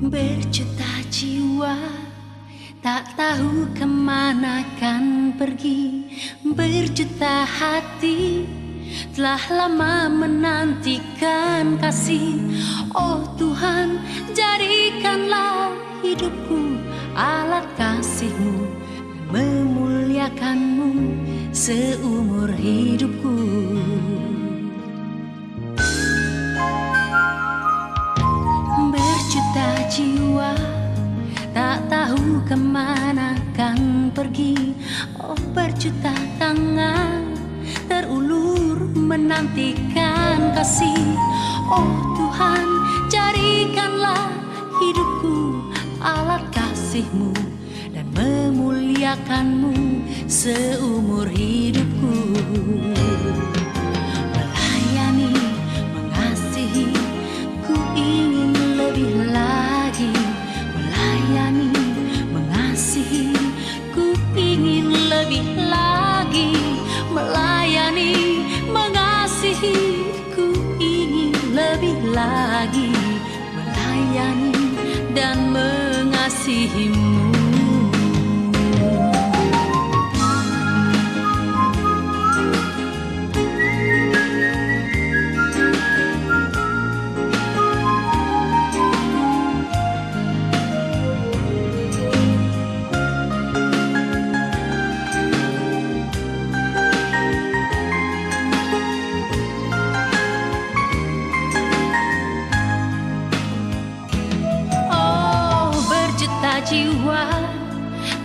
Berjuta jiwa tak tahu kemana kan pergi. Berjuta hati telah lama menantikan kasih. Oh Tuhan, jadikanlah hidupku alat kasih-Mu, memuliakan-Mu seumur hidupku. Berjuta jiwa tak tahu kemana kan pergi. Oh berjuta tangan terulur menantikan kasih. Oh Tuhan, jadikanlah hidupku alat kasih-Mu dan memuliakan-Mu seumur hidupku. Melayani, mengasihi, ku ingin lebih lagi. Melayani, mengasihi, ku ingin lebih lagi. Melayani, mengasihi, ku ingin lebih lagi. Melayani dan mengasihi-Mu. Jiwa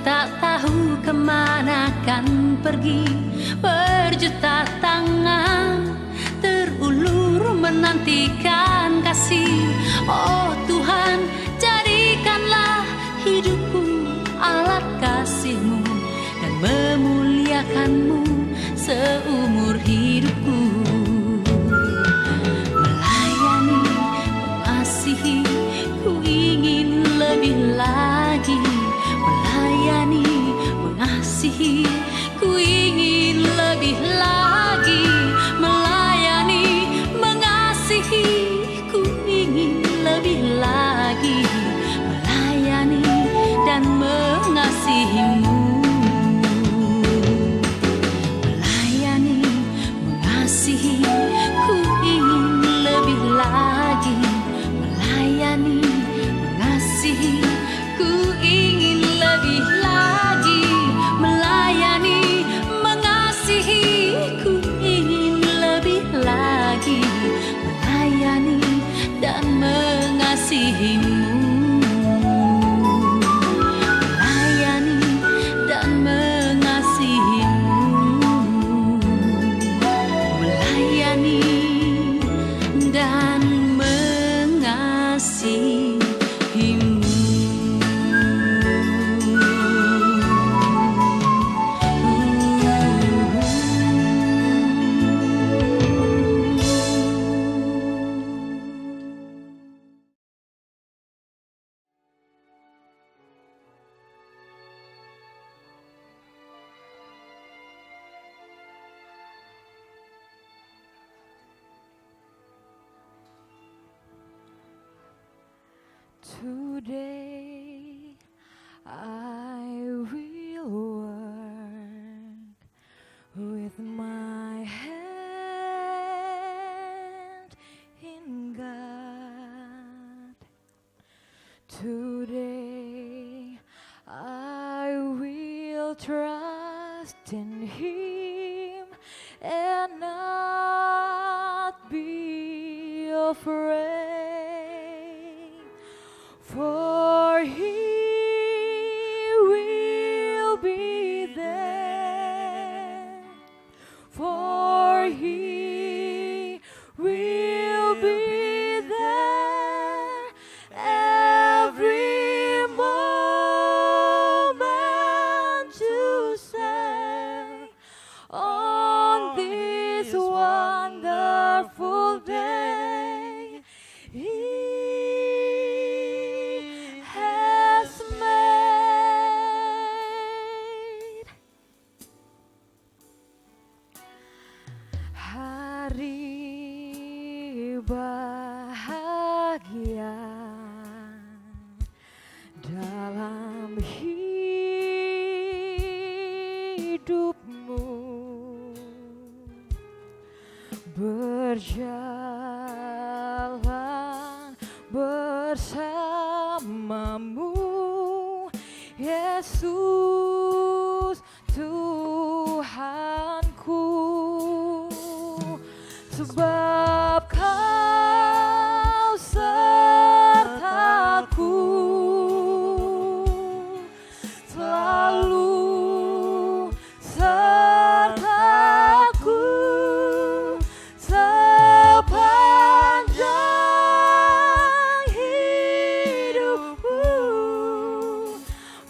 tak tahu kemana kan pergi. Berjuta tangan terulur menantikan kasih. Oh Tuhan, jadikanlah hidupku alat kasih-Mu dan memuliakan-Mu seumur hidupku. Melayani, mengasihi, ku ingin lebih lagi. Melayani, mengasihi, ku ingin lebih lagi. Melayani, mengasihi, ku ingin lebih lagi. Melayani dan mengasihi-Mu. Melayani, mengasihi, ku ingin lebih lagi. Melayani, mengasihi, ku ingin lebih lagi. Melayani, mengasihi, ku ingin lebih lagi. Melayani dan mengasihi-Mu. Melayani dan mengasihi-Mu. Melayani dan mengasihi-Mu. Today I will work with my hand in God. Today I will trust in Him and not be afraid. For He will be there. For He will be there every moment to serve on this wonderful day. He has made. Hari berjalan bersamamu, Yesus Tuhanku, sebab Kau sertaku, selalu sertaku sepanjang hidupku,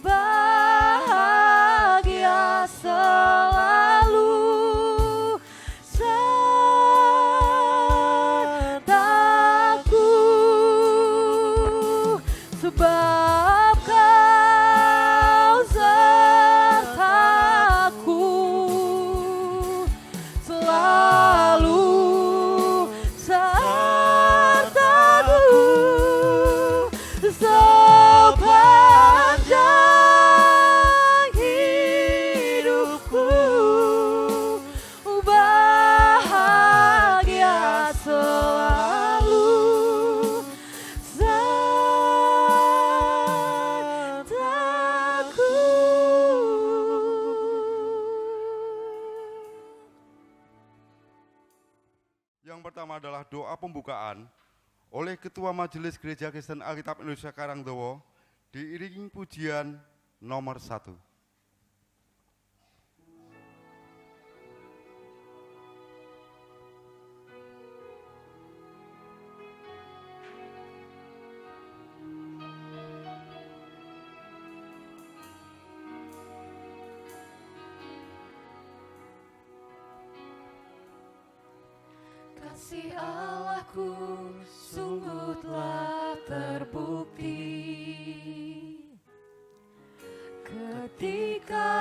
bahagia selalu sertaku, sebab Kau sertaku, selalu sertaku sepanjang hidupku, bahagia selalu sertaku. Yang pertama adalah doa pembukaan oleh Ketua Majelis Gereja Kristen Alkitab Indonesia Karangdowo diiringi pujian nomor 1. Kasih Allahku sungguh telah terbukti ketika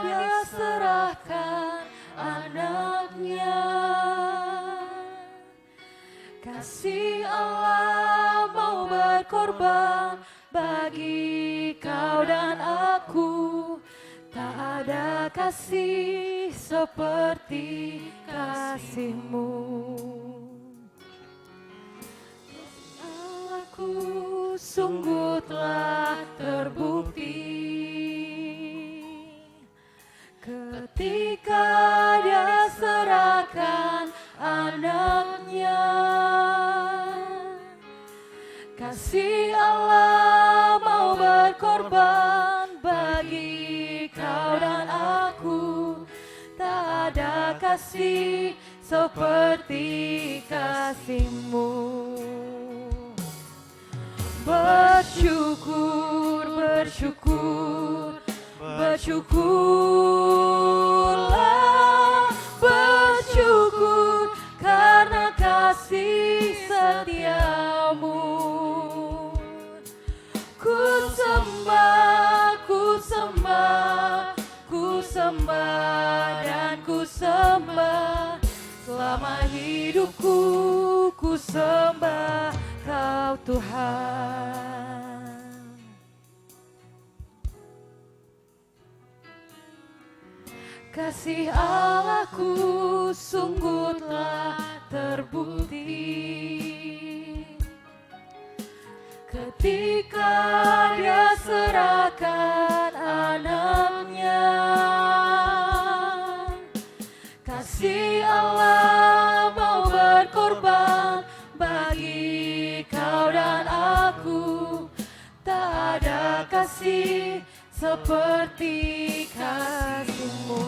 Dia serahkan anaknya. Kasih Allah mau berkorban bagi kau dan aku. Tak ada kasih seperti kasih-Mu. Allahku sungguh telah terbukti ketika Dia serahkan anaknya. Kasih Allah mau berkorban bagi kau dan aku. Tak ada kasih seperti kasih-Mu. Bersyukur, bersyukur, bersyukurlah, bersyukur karena kasih setia-Mu. Ku sembah, ku sembah, ku sembah dan ku sembah. Selama hidupku ku sembah Kau Tuhan. Kasih Allahku sungguh telah terbukti ketika Dia serahkan anaknya. Kasih Allah mau berkorban bagi kau dan aku. Tak ada kasih seperti kasih-Mu.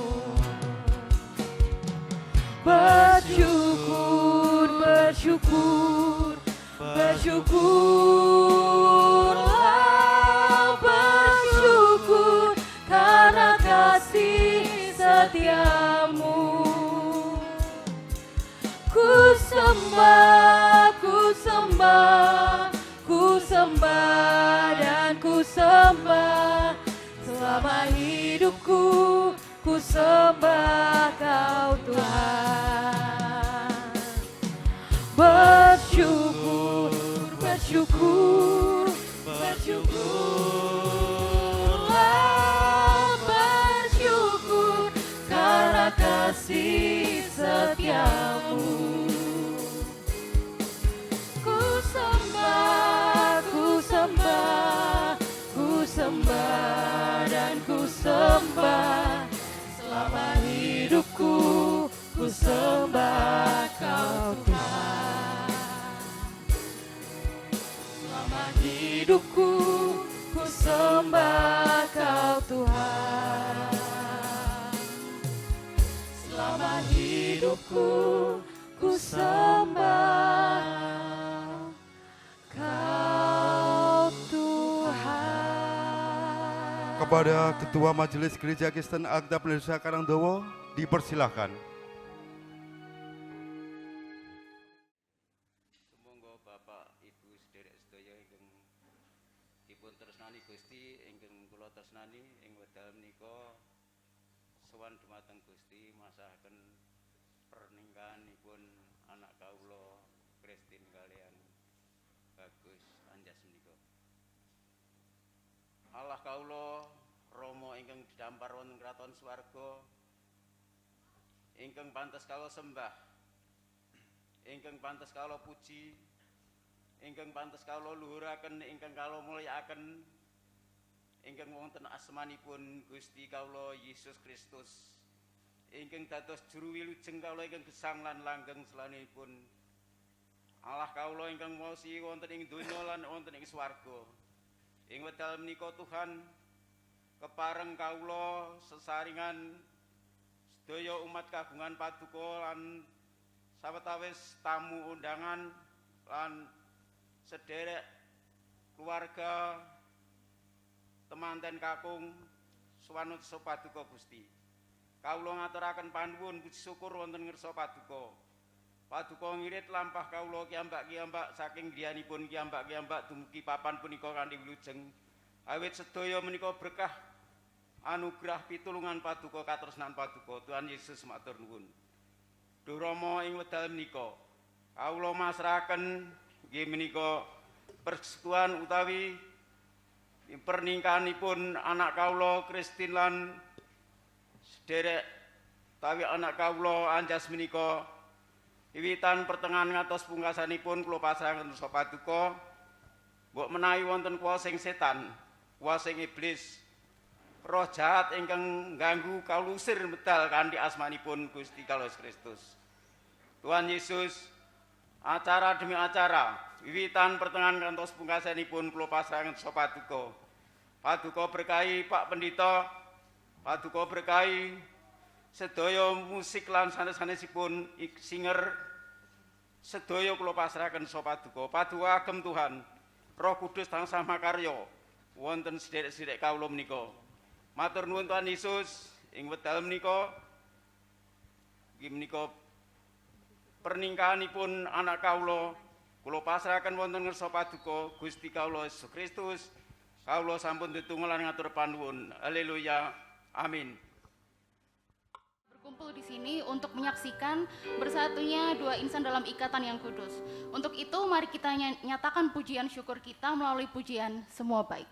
Bersyukur, bersyukur, bersyukurlah, bersyukur karena kasih setia-Mu. Ku sembah, ku sembah, ku sembah dan ku sembah. Selama hidupku ku sembah Kau Tuhan. Bersyukur, bersyukur, bersyukurlah, bersyukur karena kasih setia-Mu. hidupku, ku sembah Kau Tuhan. Selama hidupku, ku sembah Kau Tuhan. Kepada Ketua Majelis Gereja Kristen Alkitab Indonesia Karangdowo, dipersilahkan. Sumangga Bapak Ibu sederek sedaya ingkang dipun tresnani Gusti, ingkang kula tresnani ing wekdal menika sowan dumateng Gusti masahaken pernikahanipun anak kawula Kristin kalian Bagus Anjas menika. Allah kawula Rama ingkang didampar wonten kraton swarga ingkang pantes kawula sembah, ingkang pantes kawula puji, ingkang pantes kawula luhuraken, ingkang kawula mulyakaken, ingkang wonten asmanipun Gusti kawula Yesus Kristus, ingkang dados juru wilujeng kawula ingkang gesang lan langgeng selanipun Allah kawula ingkang maosi wonten ing donya lan wonten ing swarga. Ing wekdal menika Tuhan kepareng kawula sesaringan sedaya umat kagungan paduka lan sawetawis tamu undangan lan sederek keluarga temanten kakung suwanut paduka Gusti. Kawula ngaturaken panuwun puji syukur wonten ngersa paduka. Paduka ngirit lampah kawula kiyambak-kiyambak saking griyanipun kiyambak-kiyambak dumugi papan punika kanthi wilujeng. Awit sedaya menika berkah anugerah pitulungan paduka katresnan paduka. Tuhan Yesus matur nuwun. Duh Rama ing wekdal menika kawula masrahaken nggih menika persetujuan utawi pernikahanipun anak kawula Kristin lan sederek utawi anak kawula Anjas menika wiwitan pertengahan ngantos pungkasanipun kula pasrahaken paduka. Mbok menawi wonten kuasa sing setan, kuasa sing iblis, roh jahat ingkang ngganggu kawula usir medal kanthi asmanipun Gusti Yesus Kristus. Tuhan Yesus acara demi acara wiwitan pertengahan ngantos pungkasanipun kula pasrahaken paduka. Paduka berkahi Pak Pendeta, paduka berkahi sedaya musik lan sanes-sanesipun singer sedaya kula pasrahaken paduka. Paduka agem Tuhan, Roh Kudus tansah makarya wonten sederek-sederek kawula menika. Matur nuwun Tuhan Yesus ing wekdal menika inggih menika pernikahanipun anak kawula kula pasrahaken wonten ngersa paduka Gusti kawula Yesus Kristus. Kawula sampun tetunggal lan ngatur panuwun. Haleluya. Amin. Berkumpul di sini untuk menyaksikan bersatunya dua insan dalam ikatan yang kudus. Untuk itu mari kita nyatakan pujian syukur kita melalui pujian Semua Baik.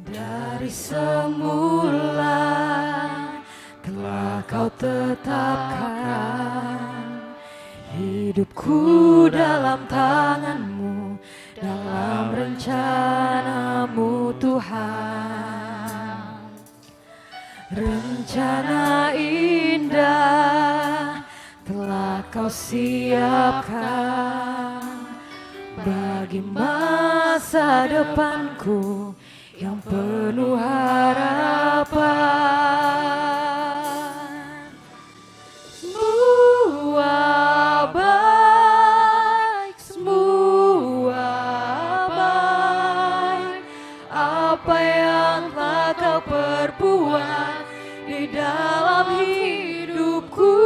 Dari semula telah Kau tetapkan hidupku dalam tangan-Mu, dalam rencana-Mu Tuhan. Rencana indah telah Kau siapkan bagi masa depanku yang penuh harapan. Semua baik, semua baik, apa yang telah Kau perbuat di dalam hidupku.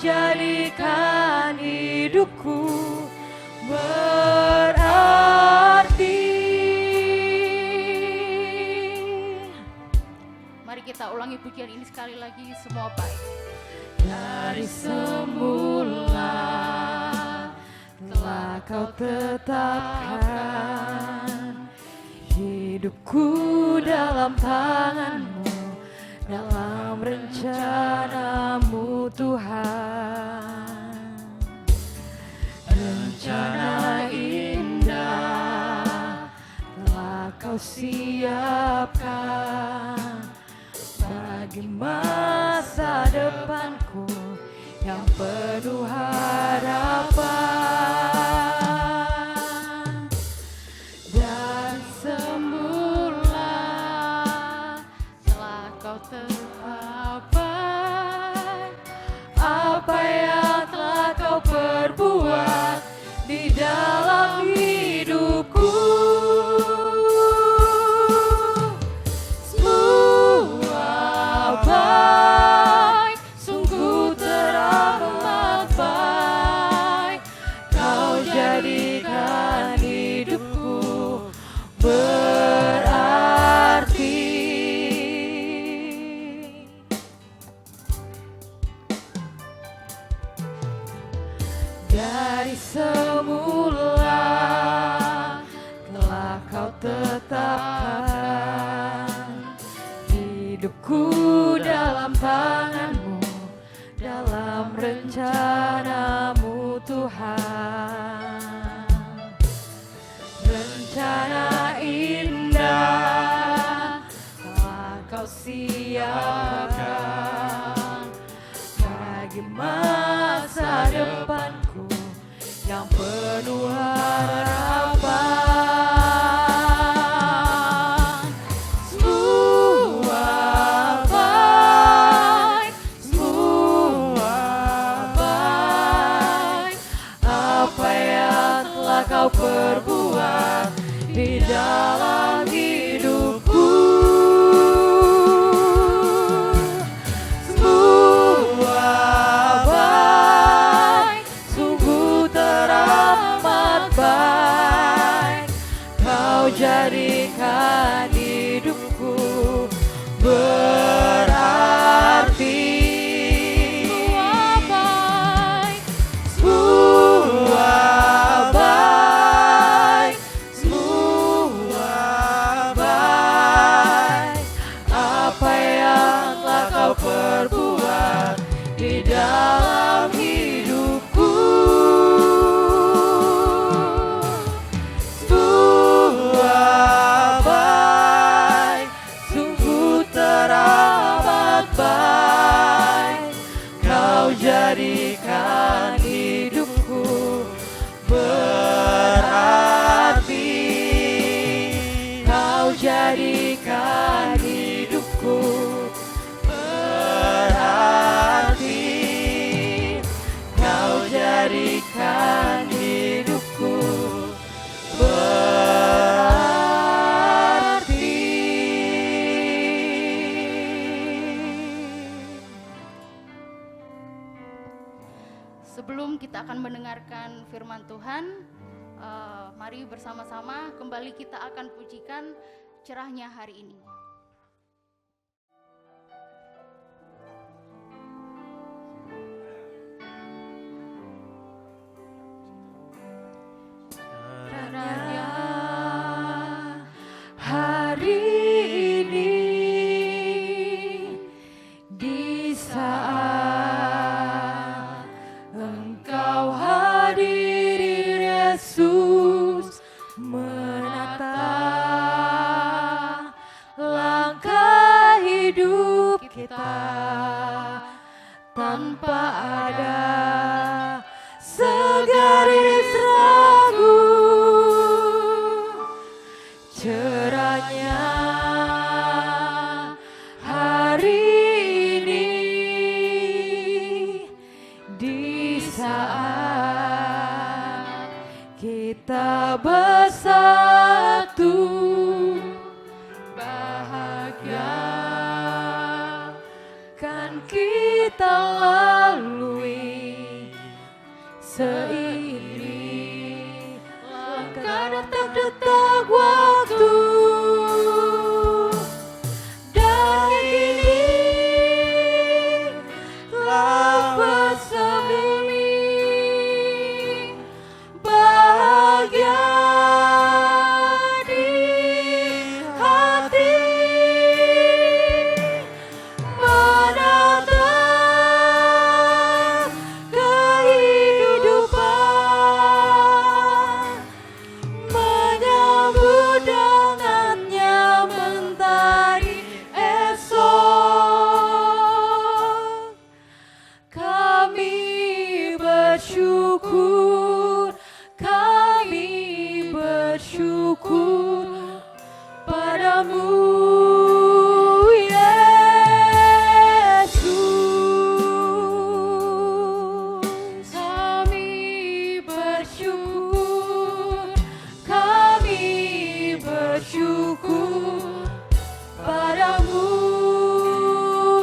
Jadikan hidupku berarti. Mari kita ulangi pujian ini sekali lagi. Semua baik. Dari semula telah Kau tetapkan hidupku dalam tangan-Mu, dalam rencana-Mu Tuhan. Rencana indah telah Kau siapkan bagi masa depanku yang penuh harapan. Dan semula Telah Kau tercapai apa yang telah Kau perbuat di dalam hidupku. Semua baik, sungguh teramat baik. Kau jadikan hidupku berarti. Dari semula telah Kau tetapkan hidupku dalam tangan-Mu, dalam rencana-Mu Tuhan. Rencana indah telah Kau siapkan bagi masa depanku yang penuh harapan. Semua baik, semua baik. Apa yang telah Kau perbuat di dalam hidupku. Semua baik, sungguh teramat baik. Kau jadikan hidupku berarti. Semua baik, semua baik. Apa yang telah Kau perbuat di dalam hidupku. Semua baik, sungguh teramat baik. Kau jadikan hidupku berarti. Kau jadikan hidupku berarti. Kau jadikan hidupku berarti. Sebelum kita akan mendengarkan firman Tuhan, mari bersama-sama kembali kita akan pujikan cerahnya hari ini. Cerahnya hari ini di saat Engkau hadiri Yesus menata langkah hidup kita tanpa ada segaris ragu. Cerahnya hari ini di saat kita bersatu, bahagia kan kita lalui seiring langkah detak-detak waktu. Dan kini telah bersemi bahagia di bersyukur, kami bersyukur padamu, Yesus. Kami bersyukur, kami bersyukur padamu,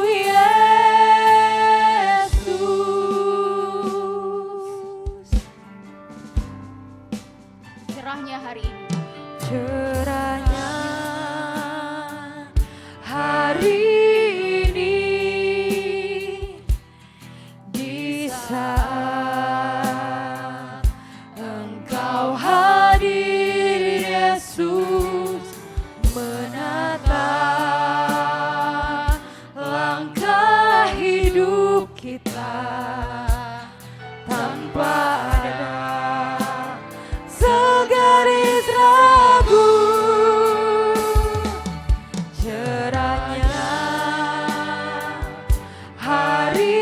Yesus. Cerahnya hari ini. Cerahnya hari ini, di saat Engkau hadir, Yesus, menata langkah hidup kita tanpa ada segaris ragu. Cerahnya hari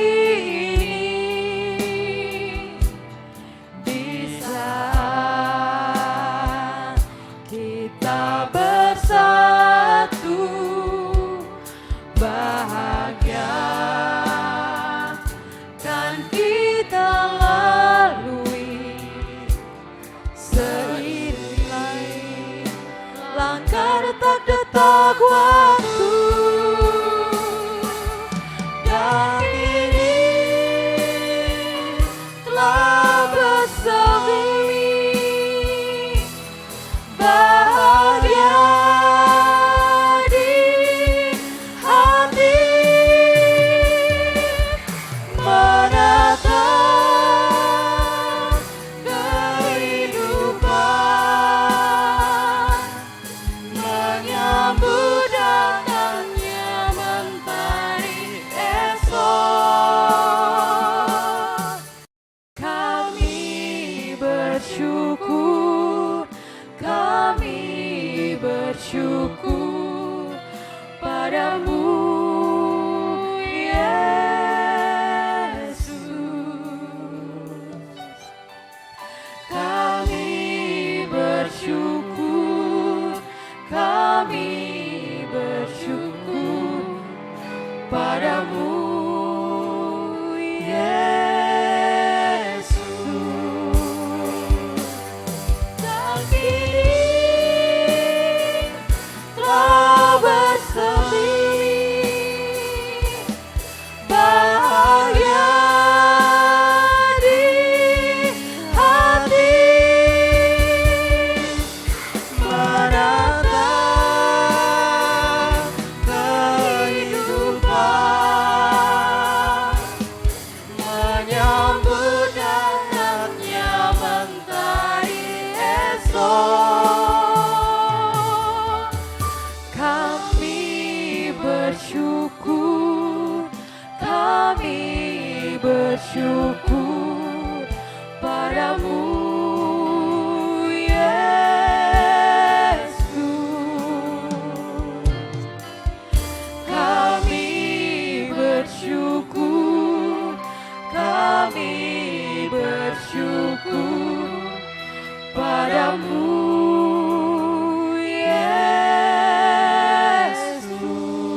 ini, di saat kita bersatu, bahagia kan kita lalui seiring langkah detak-detak waktu. Dan ini telah bersemi bahagia di hati, menatap kehidupan, menyambut datangnya mentari esok. Kami bersyukur, kami bersyukur padamu, Yesus. Kami bersyukur, kami bersyukur padamu, Yesus. Dan kini telah bersemi bahagia di hati, menatap kehidupan, menyambut datangnya mentari esok. Kami bersyukur, kami bersyukur padamu, Yesus. Kami bersyukur, kami bersyukur padamu, Yesus.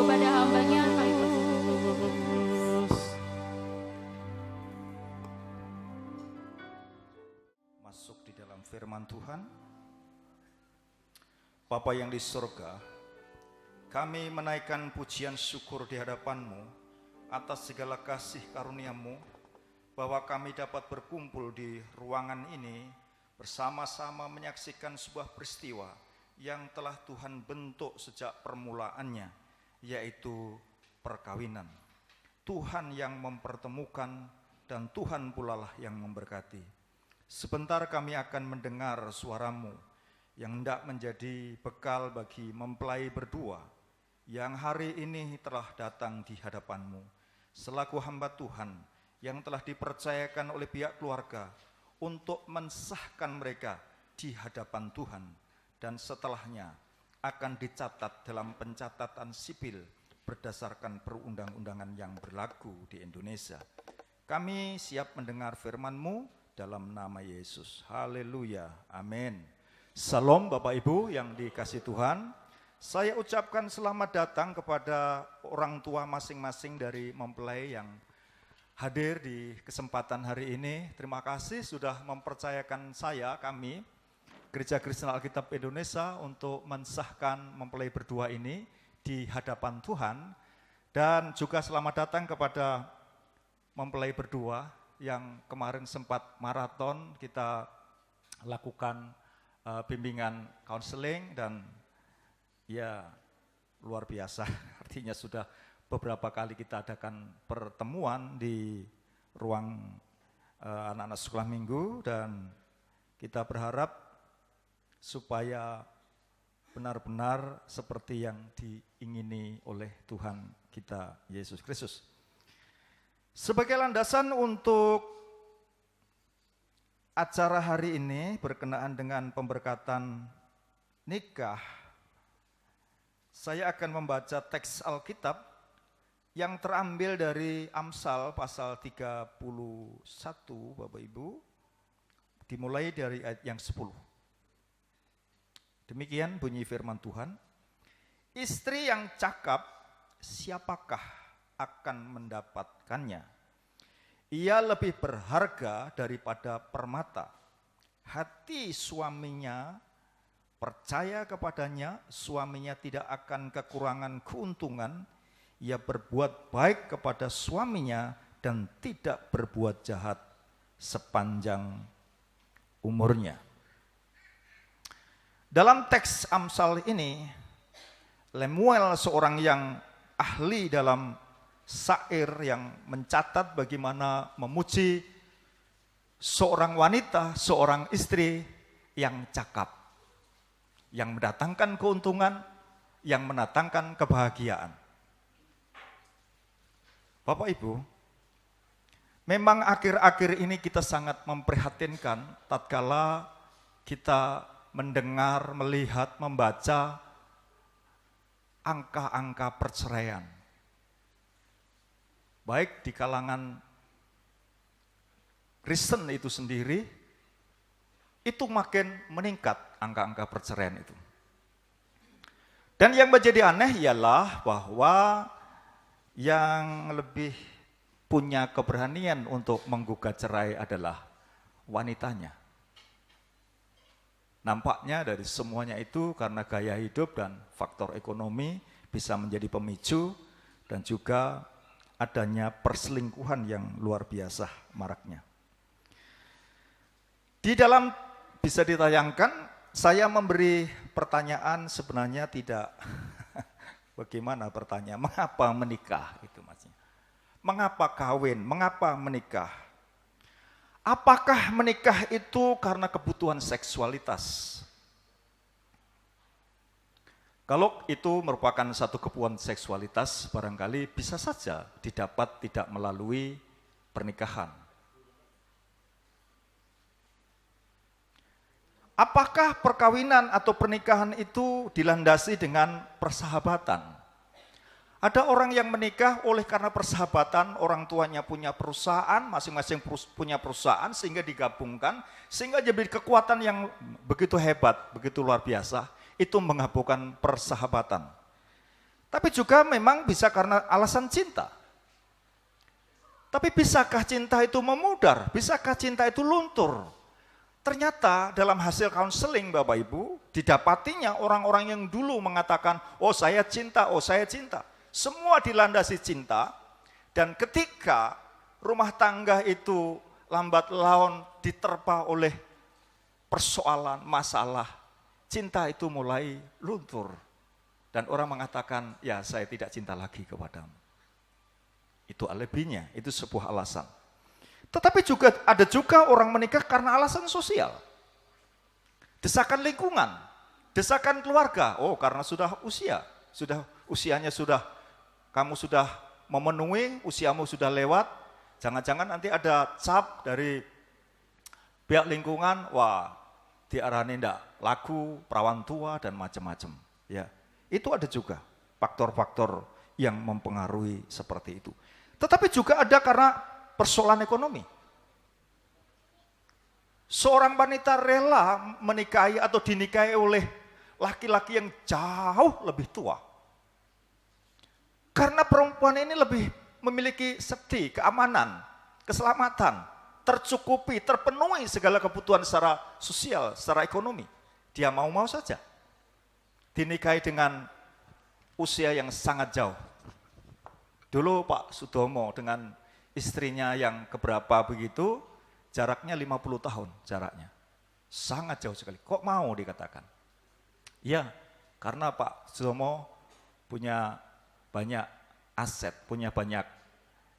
Kepada hambanya kami bersyukur. Masuk di dalam firman Tuhan. Bapa yang di surga, kami menaikkan pujian syukur di hadapan-Mu atas segala kasih karunia-Mu, bahwa kami dapat berkumpul di ruangan ini bersama-sama menyaksikan sebuah peristiwa yang telah Tuhan bentuk sejak permulaannya, yaitu perkawinan. Tuhan yang mempertemukan dan Tuhan pula lah yang memberkati. Sebentar kami akan mendengar suara-Mu yang hendak menjadi bekal bagi mempelai berdua yang hari ini telah datang di hadapan-Mu selaku hamba Tuhan yang telah dipercayakan oleh pihak keluarga untuk mensahkan mereka di hadapan Tuhan, dan setelahnya akan dicatat dalam pencatatan sipil berdasarkan perundang-undangan yang berlaku di Indonesia. Kami siap mendengar firman-Mu dalam nama Yesus. Haleluya, amin. Salam Bapak Ibu yang dikasihi Tuhan. Saya ucapkan selamat datang kepada orang tua masing-masing dari mempelai yang hadir di kesempatan hari ini. Terima kasih sudah mempercayakan kami, Gereja Kristen Alkitab Indonesia, untuk mensahkan mempelai berdua ini di hadapan Tuhan. Dan juga selamat datang kepada mempelai berdua yang kemarin sempat maraton, kita lakukan bimbingan konseling dan ya luar biasa. Artinya sudah beberapa kali kita adakan pertemuan di ruang anak-anak sekolah minggu, dan kita berharap supaya benar-benar seperti yang diingini oleh Tuhan kita Yesus Kristus. Sebagai landasan untuk acara hari ini berkenaan dengan pemberkatan nikah, saya akan membaca teks Alkitab yang terambil dari Amsal pasal 31, Bapak Ibu, dimulai dari ayat yang 10. Demikian bunyi firman Tuhan. Istri yang cakap, siapakah akan mendapatkannya? Ia lebih berharga daripada permata. Hati suaminya percaya kepadanya, suaminya tidak akan kekurangan keuntungan. Ia berbuat baik kepada suaminya dan tidak berbuat jahat sepanjang umurnya. Dalam teks Amsal ini, Lemuel, seorang yang ahli dalam syair, yang mencatat bagaimana memuji seorang wanita, seorang istri yang cakap, yang mendatangkan keuntungan, yang mendatangkan kebahagiaan. Bapak Ibu, memang akhir-akhir ini kita sangat memprihatinkan tatkala kita mendengar, melihat, membaca angka-angka perceraian. Baik di kalangan Kristen itu sendiri, itu makin meningkat angka-angka perceraian itu. Dan yang menjadi aneh ialah bahwa yang lebih punya keberanian untuk menggugat cerai adalah wanitanya. Nampaknya dari semuanya itu karena gaya hidup dan faktor ekonomi bisa menjadi pemicu, dan juga adanya perselingkuhan yang luar biasa maraknya. Di dalam bisa ditayangkan, saya memberi pertanyaan sebenarnya tidak bagaimana pertanyaan, mengapa menikah itu maksudnya. Mengapa kawin, mengapa menikah? Apakah menikah itu karena kebutuhan seksualitas? Kalau itu merupakan satu kebutuhan seksualitas, barangkali bisa saja didapat tidak melalui pernikahan. Apakah perkawinan atau pernikahan itu dilandasi dengan persahabatan? Ada orang yang menikah oleh karena persahabatan, orang tuanya punya perusahaan, masing-masing punya perusahaan, sehingga digabungkan, sehingga jadi kekuatan yang begitu hebat, begitu luar biasa, itu menggabungkan persahabatan. Tapi juga memang bisa karena alasan cinta. Tapi bisakah cinta itu memudar? Bisakah cinta itu luntur? Ternyata dalam hasil konseling Bapak Ibu, didapatinya orang-orang yang dulu mengatakan, oh saya cinta, oh saya cinta. Semua dilandasi cinta, dan ketika rumah tangga itu lambat laun diterpa oleh persoalan, masalah, cinta itu mulai luntur. Dan orang mengatakan, ya saya tidak cinta lagi kepadamu. Itu alibinya, itu sebuah alasan. Tetapi juga ada juga orang menikah karena alasan sosial. Desakan lingkungan, desakan keluarga. Oh, karena sudah usianya sudah, kamu sudah memenuhi, usiamu sudah lewat. Jangan-jangan nanti ada cap dari pihak lingkungan, wah, diarani ndak laku, perawan tua dan macam-macam. Ya, itu ada juga faktor-faktor yang mempengaruhi seperti itu. Tetapi juga ada karena persoalan ekonomi. Seorang wanita rela menikahi atau dinikahi oleh laki-laki yang jauh lebih tua. Karena perempuan ini lebih memiliki safety, keamanan, keselamatan, tercukupi, terpenuhi segala kebutuhan secara sosial, secara ekonomi. Dia mau-mau saja dinikahi dengan usia yang sangat jauh. Dulu Pak Sudomo dengan istrinya yang keberapa begitu, jaraknya 50 tahun jaraknya. Sangat jauh sekali. Kok mau dikatakan? Ya, karena Pak Sudomo punya banyak aset, punya banyak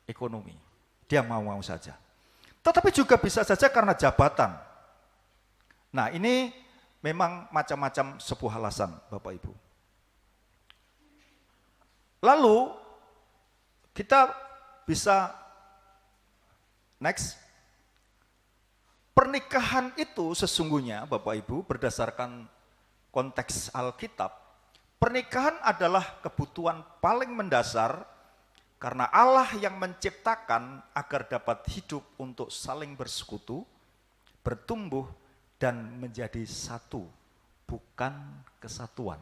ekonomi. Dia mau-mau saja. Tetapi juga bisa saja karena jabatan. Nah, ini memang macam-macam sebuah alasan, Bapak Ibu. Lalu, kita bisa next. Pernikahan itu sesungguhnya, Bapak Ibu, berdasarkan konteks Alkitab, pernikahan adalah kebutuhan paling mendasar karena Allah yang menciptakan agar dapat hidup untuk saling bersekutu, bertumbuh, dan menjadi satu, bukan kesatuan.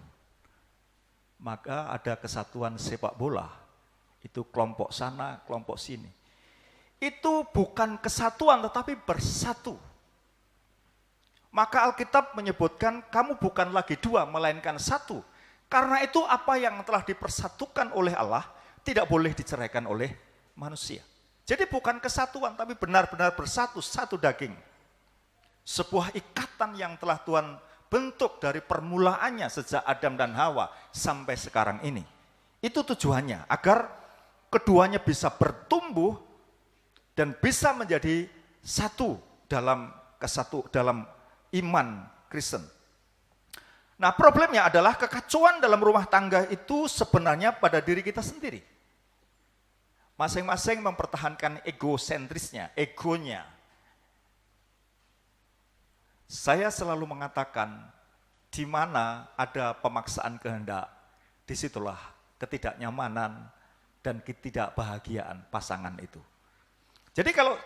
Maka ada kesatuan sepak bola, itu kelompok sana, kelompok sini. Itu bukan kesatuan tetapi bersatu. Maka Alkitab menyebutkan kamu bukan lagi dua melainkan satu. Karena itu apa yang telah dipersatukan oleh Allah tidak boleh diceraikan oleh manusia. Jadi bukan kesatuan tapi benar-benar bersatu, satu daging. Sebuah ikatan yang telah Tuhan bentuk dari permulaannya sejak Adam dan Hawa sampai sekarang ini. Itu tujuannya agar keduanya bisa bertumbuh dan bisa menjadi satu dalam iman Kristen. Nah, problemnya adalah kekacauan dalam rumah tangga itu sebenarnya pada diri kita sendiri. Masing-masing mempertahankan egosentrisnya, egonya. Saya selalu mengatakan, di mana ada pemaksaan kehendak, disitulah ketidaknyamanan dan ketidakbahagiaan pasangan itu. Jadi kalau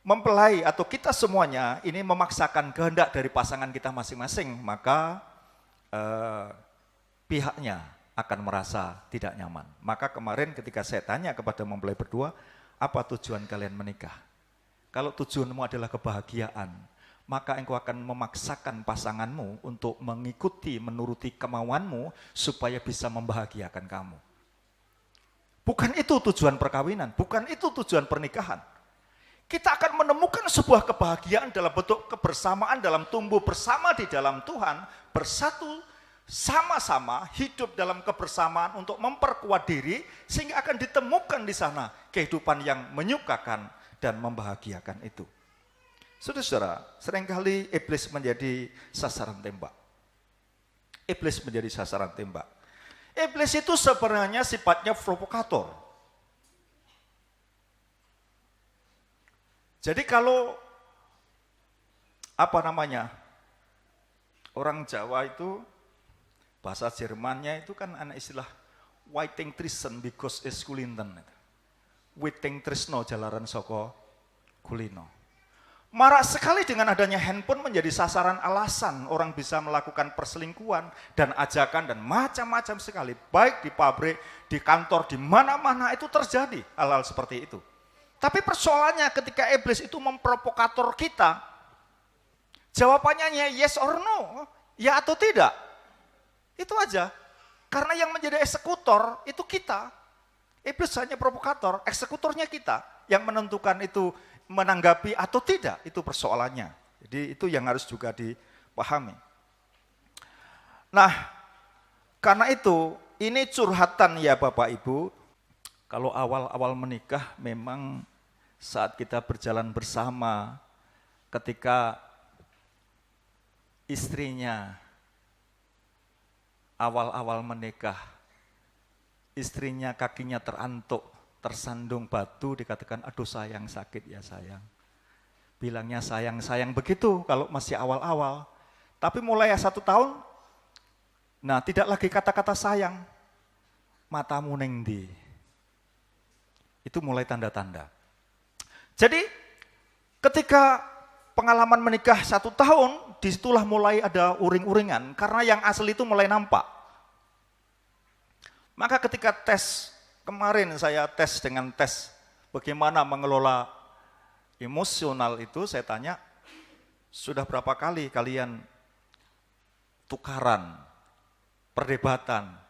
mempelai atau kita semuanya ini memaksakan kehendak dari pasangan kita masing-masing, maka pihaknya akan merasa tidak nyaman. Maka kemarin ketika saya tanya kepada mempelai berdua, apa tujuan kalian menikah? Kalau tujuanmu adalah kebahagiaan, maka engkau akan memaksakan pasanganmu untuk mengikuti, menuruti kemauanmu supaya bisa membahagiakan kamu. Bukan itu tujuan perkawinan, bukan itu tujuan pernikahan. Kita akan menemukan sebuah kebahagiaan dalam bentuk kebersamaan, dalam tumbuh bersama di dalam Tuhan, bersatu sama-sama hidup dalam kebersamaan untuk memperkuat diri, sehingga akan ditemukan di sana kehidupan yang menyukakan dan membahagiakan itu. Saudara-saudara, seringkali iblis menjadi sasaran tembak. Iblis menjadi sasaran tembak. Iblis itu sebenarnya sifatnya provokator. Jadi kalau orang Jawa itu bahasa Jermannya itu kan ada istilah waiting tristen because is kulinten. Waiting trisno jalaran soko kulino. Marak sekali dengan adanya handphone menjadi sasaran alasan orang bisa melakukan perselingkuhan dan ajakan dan macam-macam sekali. Baik di pabrik, di kantor, di mana-mana itu terjadi hal-hal seperti itu. Tapi persoalannya ketika iblis itu memprovokator kita, jawabannya yes or no, ya atau tidak. Itu aja. Karena yang menjadi eksekutor itu kita. Iblis hanya provokator, eksekutornya kita. Yang menentukan itu menanggapi atau tidak, itu persoalannya. Jadi itu yang harus juga dipahami. Nah, karena itu, ini curhatan ya Bapak Ibu. Kalau awal-awal menikah memang saat kita berjalan bersama, ketika istrinya awal-awal menikah, istrinya kakinya terantuk, tersandung batu, dikatakan aduh sayang sakit ya sayang. Bilangnya sayang-sayang begitu kalau masih awal-awal. Tapi mulai 1 tahun, nah tidak lagi kata-kata sayang, matamu neng ndi. Itu mulai tanda-tanda. Jadi ketika pengalaman menikah 1 tahun, disitulah mulai ada uring-uringan, karena yang asli itu mulai nampak. Maka ketika tes, kemarin saya tes dengan tes bagaimana mengelola emosional itu, saya tanya, sudah berapa kali kalian tukaran, perdebatan?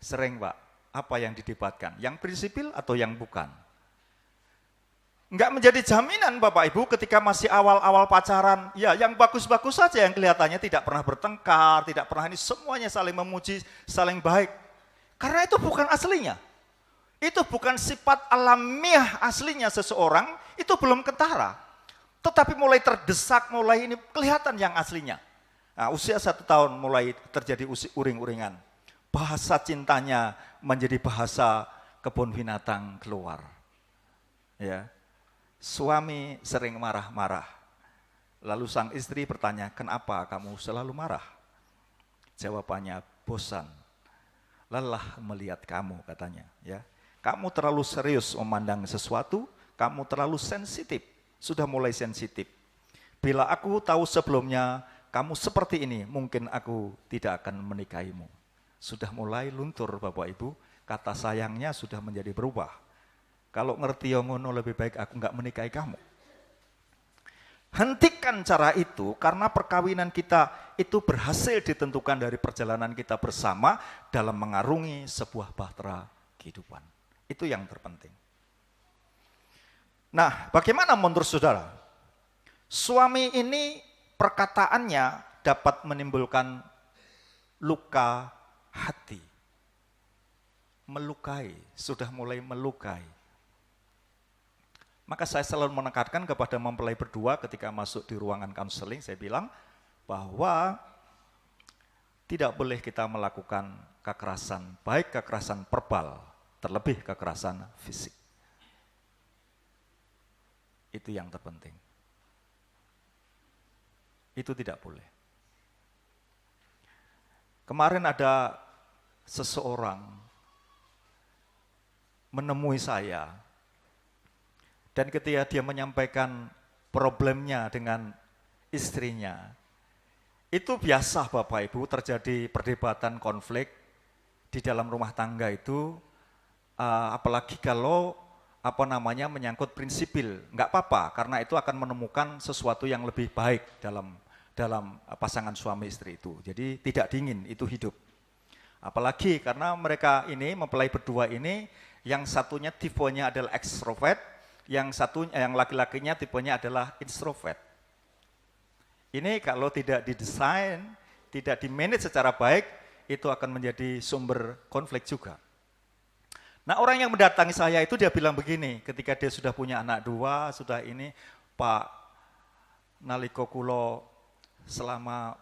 Sering Pak, apa yang didebatkan? Yang prinsipil atau yang bukan? Enggak menjadi jaminan Bapak Ibu ketika masih awal-awal pacaran, ya yang bagus-bagus saja yang kelihatannya tidak pernah bertengkar, tidak pernah ini, semuanya saling memuji, saling baik. Karena itu bukan aslinya. Itu bukan sifat alamiah aslinya seseorang, itu belum ketara. Tetapi mulai terdesak, mulai ini kelihatan yang aslinya. Nah, usia 1 tahun mulai terjadi uring-uringan. Bahasa cintanya menjadi bahasa kebun binatang keluar. Ya. Suami sering marah-marah. Lalu sang istri bertanya, kenapa kamu selalu marah? Jawabannya, bosan. Lelah melihat kamu, katanya. Ya. Kamu terlalu serius memandang sesuatu, kamu terlalu sensitif. Sudah mulai sensitif. Bila aku tahu sebelumnya kamu seperti ini, mungkin aku tidak akan menikahimu. Sudah mulai luntur Bapak Ibu, kata sayangnya sudah menjadi berubah. Kalau ngerti yang ngono lebih baik aku enggak menikahi kamu. Hentikan cara itu karena perkawinan kita itu berhasil ditentukan dari perjalanan kita bersama dalam mengarungi sebuah bahtera kehidupan. Itu yang terpenting. Nah, bagaimana menurut saudara? Suami ini perkataannya dapat menimbulkan luka hati. Melukai, sudah mulai melukai. Maka saya selalu menekankan kepada mempelai berdua ketika masuk di ruangan konseling, saya bilang bahwa tidak boleh kita melakukan kekerasan, baik kekerasan verbal, terlebih kekerasan fisik. Itu yang terpenting. Itu tidak boleh. Kemarin ada seseorang menemui saya, dan ketika dia menyampaikan problemnya dengan istrinya, itu biasa Bapak Ibu terjadi perdebatan konflik di dalam rumah tangga itu, apalagi kalau menyangkut prinsipil, enggak apa-apa karena itu akan menemukan sesuatu yang lebih baik dalam pasangan suami istri itu. Jadi tidak dingin, itu hidup. Apalagi karena mereka ini mempelai berdua ini, yang satunya tipenya adalah ekstrovert, yang laki-lakinya tipenya adalah introvert. Ini kalau tidak didesain, tidak dimanage secara baik, itu akan menjadi sumber konflik juga. Nah, orang yang mendatangi saya itu dia bilang begini, ketika dia sudah punya anak 2, sudah ini, Pak, naliko kulo selama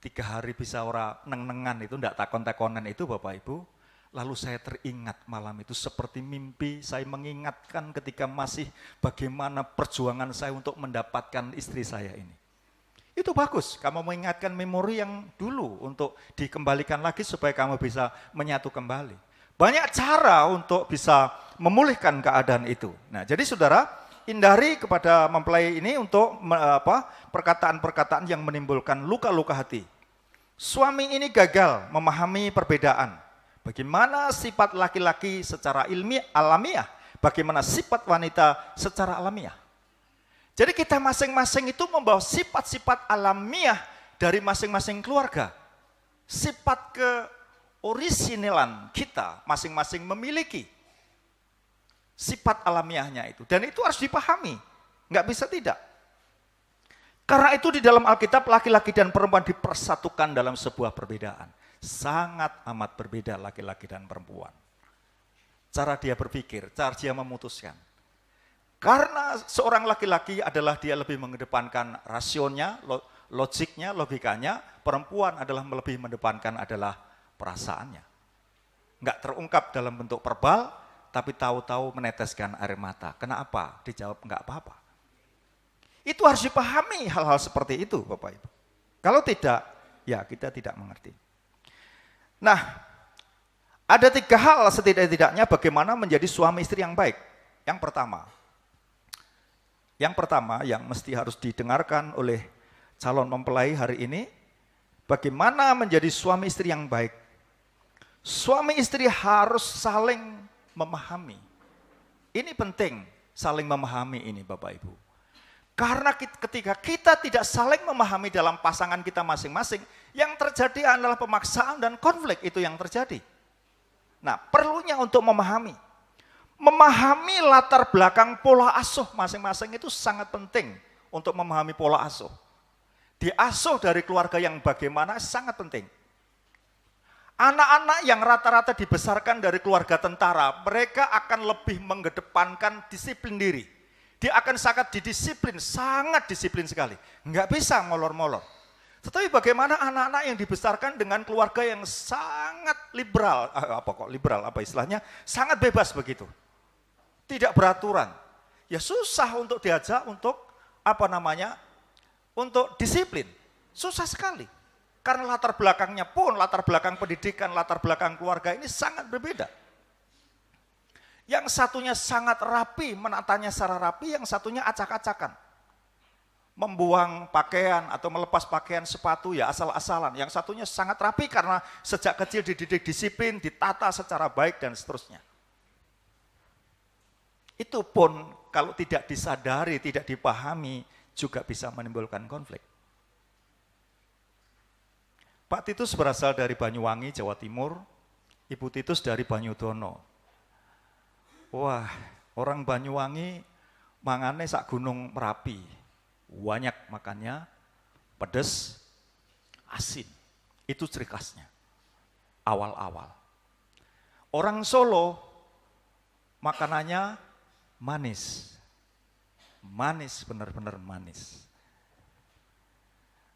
3 hari bisa ora neng-nengan itu, ndak takon-takonan itu Bapak Ibu. Lalu saya teringat malam itu seperti mimpi, saya mengingatkan ketika masih bagaimana perjuangan saya untuk mendapatkan istri saya ini. Itu bagus, kamu mengingatkan memori yang dulu untuk dikembalikan lagi supaya kamu bisa menyatu kembali. Banyak cara untuk bisa memulihkan keadaan itu. Nah, jadi saudara, hindari kepada mempelai ini untuk perkataan-perkataan yang menimbulkan luka-luka hati. Suami ini gagal memahami perbedaan. Bagaimana sifat laki-laki secara alamiah, bagaimana sifat wanita secara alamiah. Jadi kita masing-masing itu membawa sifat-sifat alamiah dari masing-masing keluarga. Sifat keorisinalan kita masing-masing memiliki sifat alamiahnya itu. Dan itu harus dipahami, nggak bisa tidak. Karena itu di dalam Alkitab laki-laki dan perempuan dipersatukan dalam sebuah perbedaan. Sangat amat berbeda laki-laki dan perempuan. Cara dia berpikir, cara dia memutuskan. Karena seorang laki-laki adalah dia lebih mengedepankan rasionya, logiknya, logikanya. Perempuan adalah lebih mengedepankan adalah perasaannya. Enggak terungkap dalam bentuk verbal, tapi tahu-tahu meneteskan air mata. Kenapa? Dijawab enggak apa-apa. Itu harus dipahami hal-hal seperti itu Bapak Ibu. Kalau tidak, ya kita tidak mengerti. Nah, ada 3 hal setidak-tidaknya bagaimana menjadi suami istri yang baik. Yang pertama, Yang pertama yang mesti harus didengarkan oleh calon mempelai hari ini, bagaimana menjadi suami istri yang baik. Suami istri harus saling memahami. Ini penting, saling memahami ini Bapak Ibu. Karena ketika kita tidak saling memahami dalam pasangan kita masing-masing, yang terjadi adalah pemaksaan dan konflik, itu yang terjadi. Nah, perlunya untuk memahami. Memahami latar belakang pola asuh masing-masing itu sangat penting untuk memahami pola asuh. Diasuh dari keluarga yang bagaimana sangat penting. Anak-anak yang rata-rata dibesarkan dari keluarga tentara, mereka akan lebih mengedepankan disiplin diri. Dia akan sangat didisiplin, sangat disiplin sekali. Nggak bisa molor-molor. Tetapi bagaimana anak-anak yang dibesarkan dengan keluarga yang sangat liberal, istilahnya, sangat bebas begitu. Tidak beraturan. Ya susah untuk diajak untuk untuk disiplin. Susah sekali. Karena latar belakangnya pun, latar belakang pendidikan, latar belakang keluarga ini sangat berbeda. Yang satunya sangat rapi, menatanya secara rapi, yang satunya acak-acakan. Membuang pakaian atau melepas pakaian sepatu ya asal-asalan. Yang satunya sangat rapi karena sejak kecil dididik disiplin, ditata secara baik dan seterusnya. Itu pun kalau tidak disadari, tidak dipahami, juga bisa menimbulkan konflik. Pak Titus berasal dari Banyuwangi, Jawa Timur. Ibu Titus dari Banyudono. Wah, orang Banyuwangi mangane sak gunung Merapi. Banyak makannya, pedas, asin. Itu ciri khasnya. Awal-awal. Orang Solo makanannya manis. Manis, benar-benar manis.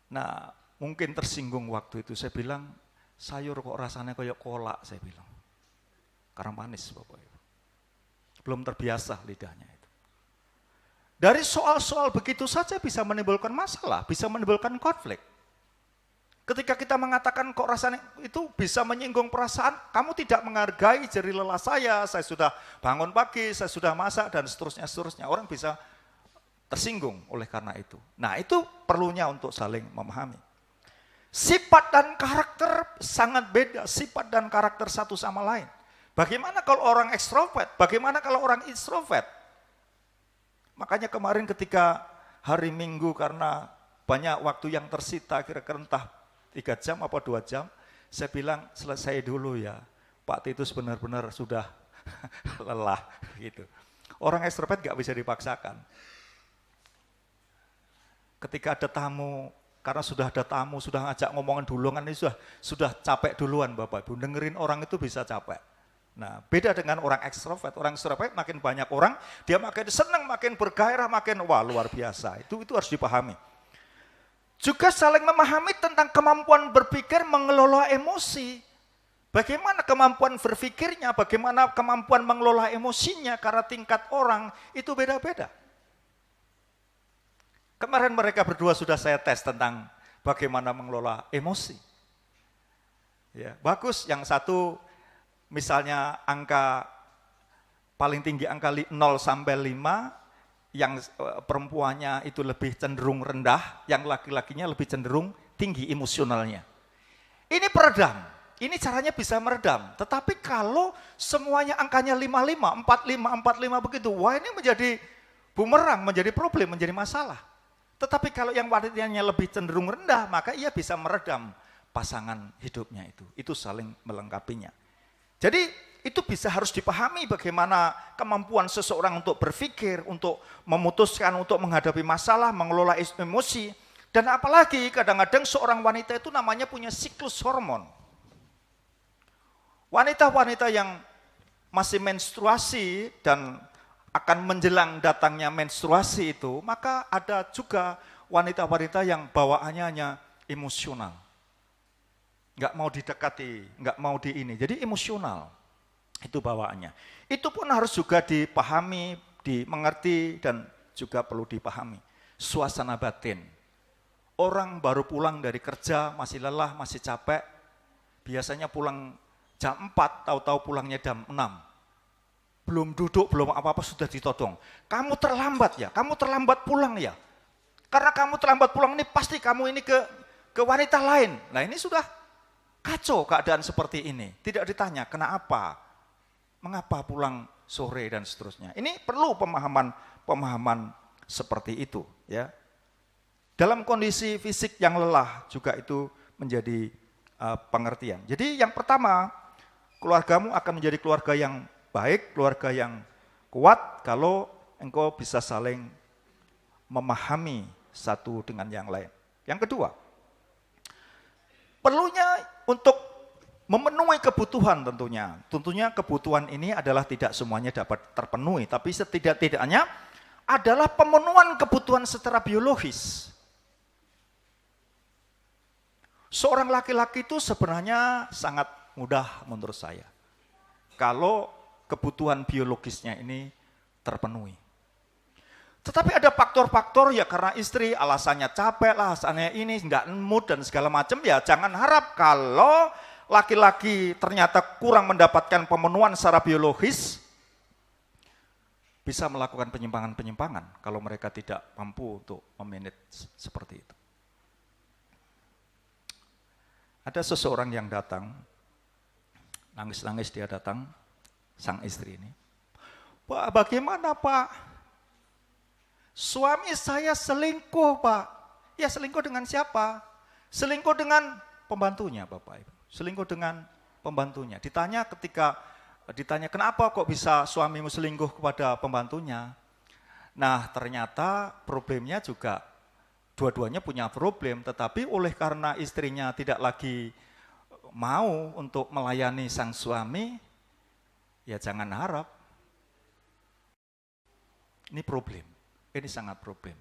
Nah, mungkin tersinggung waktu itu, saya bilang, sayur kok rasanya kayak kolak, saya bilang. Karena manis Bapak Ibu. Belum terbiasa lidahnya itu. Dari soal-soal begitu saja bisa menimbulkan masalah, bisa menimbulkan konflik. Ketika kita mengatakan kok rasanya itu bisa menyinggung perasaan, kamu tidak menghargai jerih lelah saya sudah bangun pagi, saya sudah masak, dan seterusnya. Orang bisa tersinggung oleh karena itu. Nah, itu perlunya untuk saling memahami. Sifat dan karakter sangat beda, sifat dan karakter satu sama lain. Bagaimana kalau orang ekstrovert? Bagaimana kalau orang introvert? Makanya kemarin ketika hari Minggu karena banyak waktu yang tersita, kira-kira entah 3 jam apa 2 jam, saya bilang selesai dulu ya, Pak Titus benar-benar sudah lelah gitu. Orang ekstrovert gak bisa dipaksakan. Ketika ada tamu, karena sudah ada tamu, sudah ngajak ngomongan duluan, ini sudah capek duluan Bapak Ibu, dengerin orang itu bisa capek. Nah, beda dengan orang ekstrovert. Orang ekstrovert makin banyak orang, dia makin senang, makin bergairah, makin wah luar biasa. Itu harus dipahami. Juga saling memahami tentang kemampuan berpikir, mengelola emosi. Bagaimana kemampuan berpikirnya, bagaimana kemampuan mengelola emosinya, karena tingkat orang itu beda-beda. Kemarin mereka berdua sudah saya tes tentang bagaimana mengelola emosi. Ya, bagus, yang satu misalnya angka paling tinggi angka 0 sampai 5, yang perempuannya itu lebih cenderung rendah, yang laki-lakinya lebih cenderung tinggi emosionalnya. Ini peredam, ini caranya bisa meredam. Tetapi kalau semuanya angkanya 55, 45 begitu, wah ini menjadi bumerang, menjadi problem, menjadi masalah. Tetapi kalau yang wanitanya lebih cenderung rendah, maka ia bisa meredam pasangan hidupnya itu. Itu saling melengkapinya. Jadi itu bisa harus dipahami bagaimana kemampuan seseorang untuk berpikir, untuk memutuskan, untuk menghadapi masalah, mengelola emosi. Dan apalagi kadang-kadang seorang wanita itu namanya punya siklus hormon. Wanita-wanita yang masih menstruasi dan akan menjelang datangnya menstruasi itu, maka ada juga wanita-wanita yang bawaannya hanya emosional. Nggak mau didekati, nggak mau jadi emosional. Itu bawaannya. Itu pun harus juga dipahami, dimengerti, dan juga perlu dipahami. Suasana batin. Orang baru pulang dari kerja, masih lelah, masih capek, biasanya pulang jam 4, tahu-tahu pulangnya jam 6. belum duduk, belum apa-apa sudah ditodong. Kamu terlambat ya, kamu terlambat pulang ya. Karena kamu terlambat pulang ini pasti kamu ini ke wanita lain. Nah ini sudah kacau keadaan seperti ini. Tidak ditanya kenapa, mengapa pulang sore dan seterusnya. Ini perlu pemahaman seperti itu ya. Dalam kondisi fisik yang lelah juga itu menjadi pengertian. Jadi yang pertama, keluargamu akan menjadi keluarga yang baik, keluarga yang kuat kalau engkau bisa saling memahami satu dengan yang lain. Yang kedua, perlunya untuk memenuhi kebutuhan tentunya. Tentunya kebutuhan ini adalah tidak semuanya dapat terpenuhi, tapi setidak-tidaknya adalah pemenuhan kebutuhan secara biologis. Seorang laki-laki itu sebenarnya sangat mudah menurut saya. Kalau kebutuhan biologisnya ini terpenuhi. Tetapi ada faktor-faktor ya karena istri alasannya capek lah, alasannya ini enggak mood dan segala macam ya jangan harap kalau laki-laki ternyata kurang mendapatkan pemenuhan secara biologis bisa melakukan penyimpangan-penyimpangan kalau mereka tidak mampu untuk memanage seperti itu. Ada seseorang yang datang, nangis-nangis dia datang, sang istri ini. Pak, bagaimana Pak? Suami saya selingkuh Pak. Ya selingkuh dengan siapa? Selingkuh dengan pembantunya Bapak Ibu. Selingkuh dengan pembantunya. Ditanya kenapa kok bisa suamimu selingkuh kepada pembantunya? Nah ternyata problemnya juga dua-duanya punya problem, tetapi oleh karena istrinya tidak lagi mau untuk melayani sang suami, ya jangan harap. Ini problem, ini sangat problem.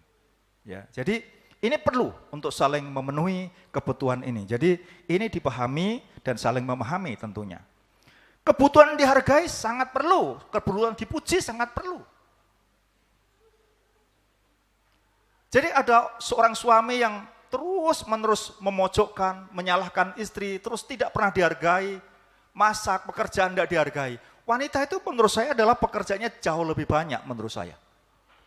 Ya, jadi ini perlu untuk saling memenuhi kebutuhan ini. Jadi ini dipahami dan saling memahami tentunya. Kebutuhan dihargai sangat perlu, kebutuhan dipuji sangat perlu. Jadi ada seorang suami yang terus-menerus memojokkan, menyalahkan istri, terus tidak pernah dihargai, masak, pekerjaan tidak dihargai. Wanita itu menurut saya adalah pekerjaannya jauh lebih banyak menurut saya.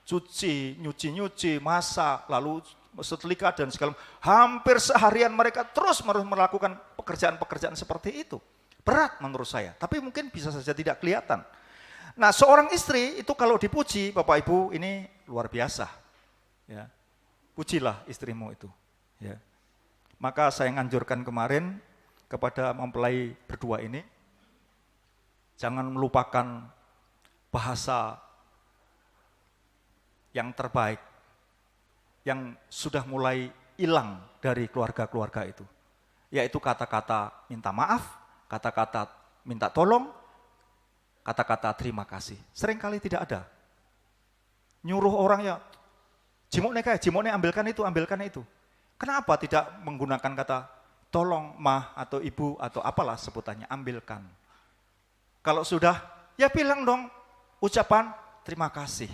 Cuci, nyuci, masak, lalu setrika dan segala macam. Hampir seharian mereka terus-menerus melakukan pekerjaan-pekerjaan seperti itu. Berat menurut saya, tapi mungkin bisa saja tidak kelihatan. Nah seorang istri itu kalau dipuji, Bapak Ibu ini luar biasa. Ya. Pujilah istrimu itu. Ya. Maka saya nganjurkan kemarin kepada mempelai berdua ini, jangan melupakan bahasa yang terbaik, yang sudah mulai hilang dari keluarga-keluarga itu. Yaitu kata-kata minta maaf, kata-kata minta tolong, kata-kata terima kasih. Seringkali tidak ada. Nyuruh orang ya, jimoknya ambilkan itu. Kenapa tidak menggunakan kata tolong, mah, atau ibu, atau apalah sebutannya, ambilkan. Kalau sudah, ya bilang dong ucapan terima kasih.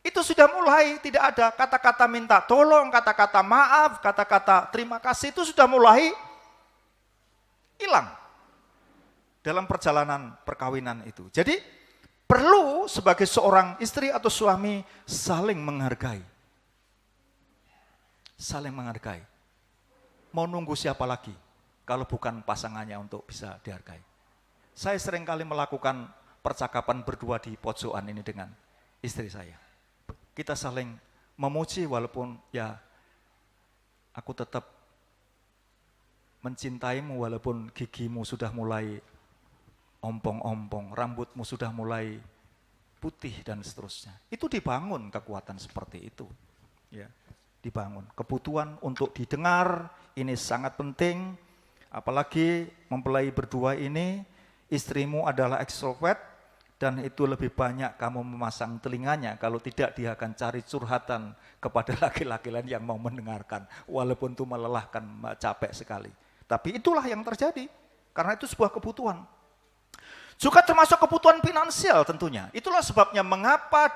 Itu sudah mulai tidak ada kata-kata minta tolong, kata-kata maaf, kata-kata terima kasih itu sudah mulai hilang dalam perjalanan perkawinan itu. Jadi perlu sebagai seorang istri atau suami saling menghargai. Saling menghargai. Mau nunggu siapa lagi kalau bukan pasangannya untuk bisa dihargai. Saya seringkali melakukan percakapan berdua di pojokan ini dengan istri saya. Kita saling memuji walaupun ya aku tetap mencintaimu walaupun gigimu sudah mulai ompong-ompong, rambutmu sudah mulai putih dan seterusnya. Itu dibangun kekuatan seperti itu. Ya, dibangun. Kebutuhan untuk didengar ini sangat penting. Apalagi mempelai berdua ini, istrimu adalah ekstrovert dan itu lebih banyak kamu memasang telinganya. Kalau tidak dia akan cari curhatan kepada laki-laki lain yang mau mendengarkan. Walaupun itu melelahkan, capek sekali. Tapi itulah yang terjadi. Karena itu sebuah kebutuhan. Juga termasuk kebutuhan finansial tentunya. Itulah sebabnya mengapa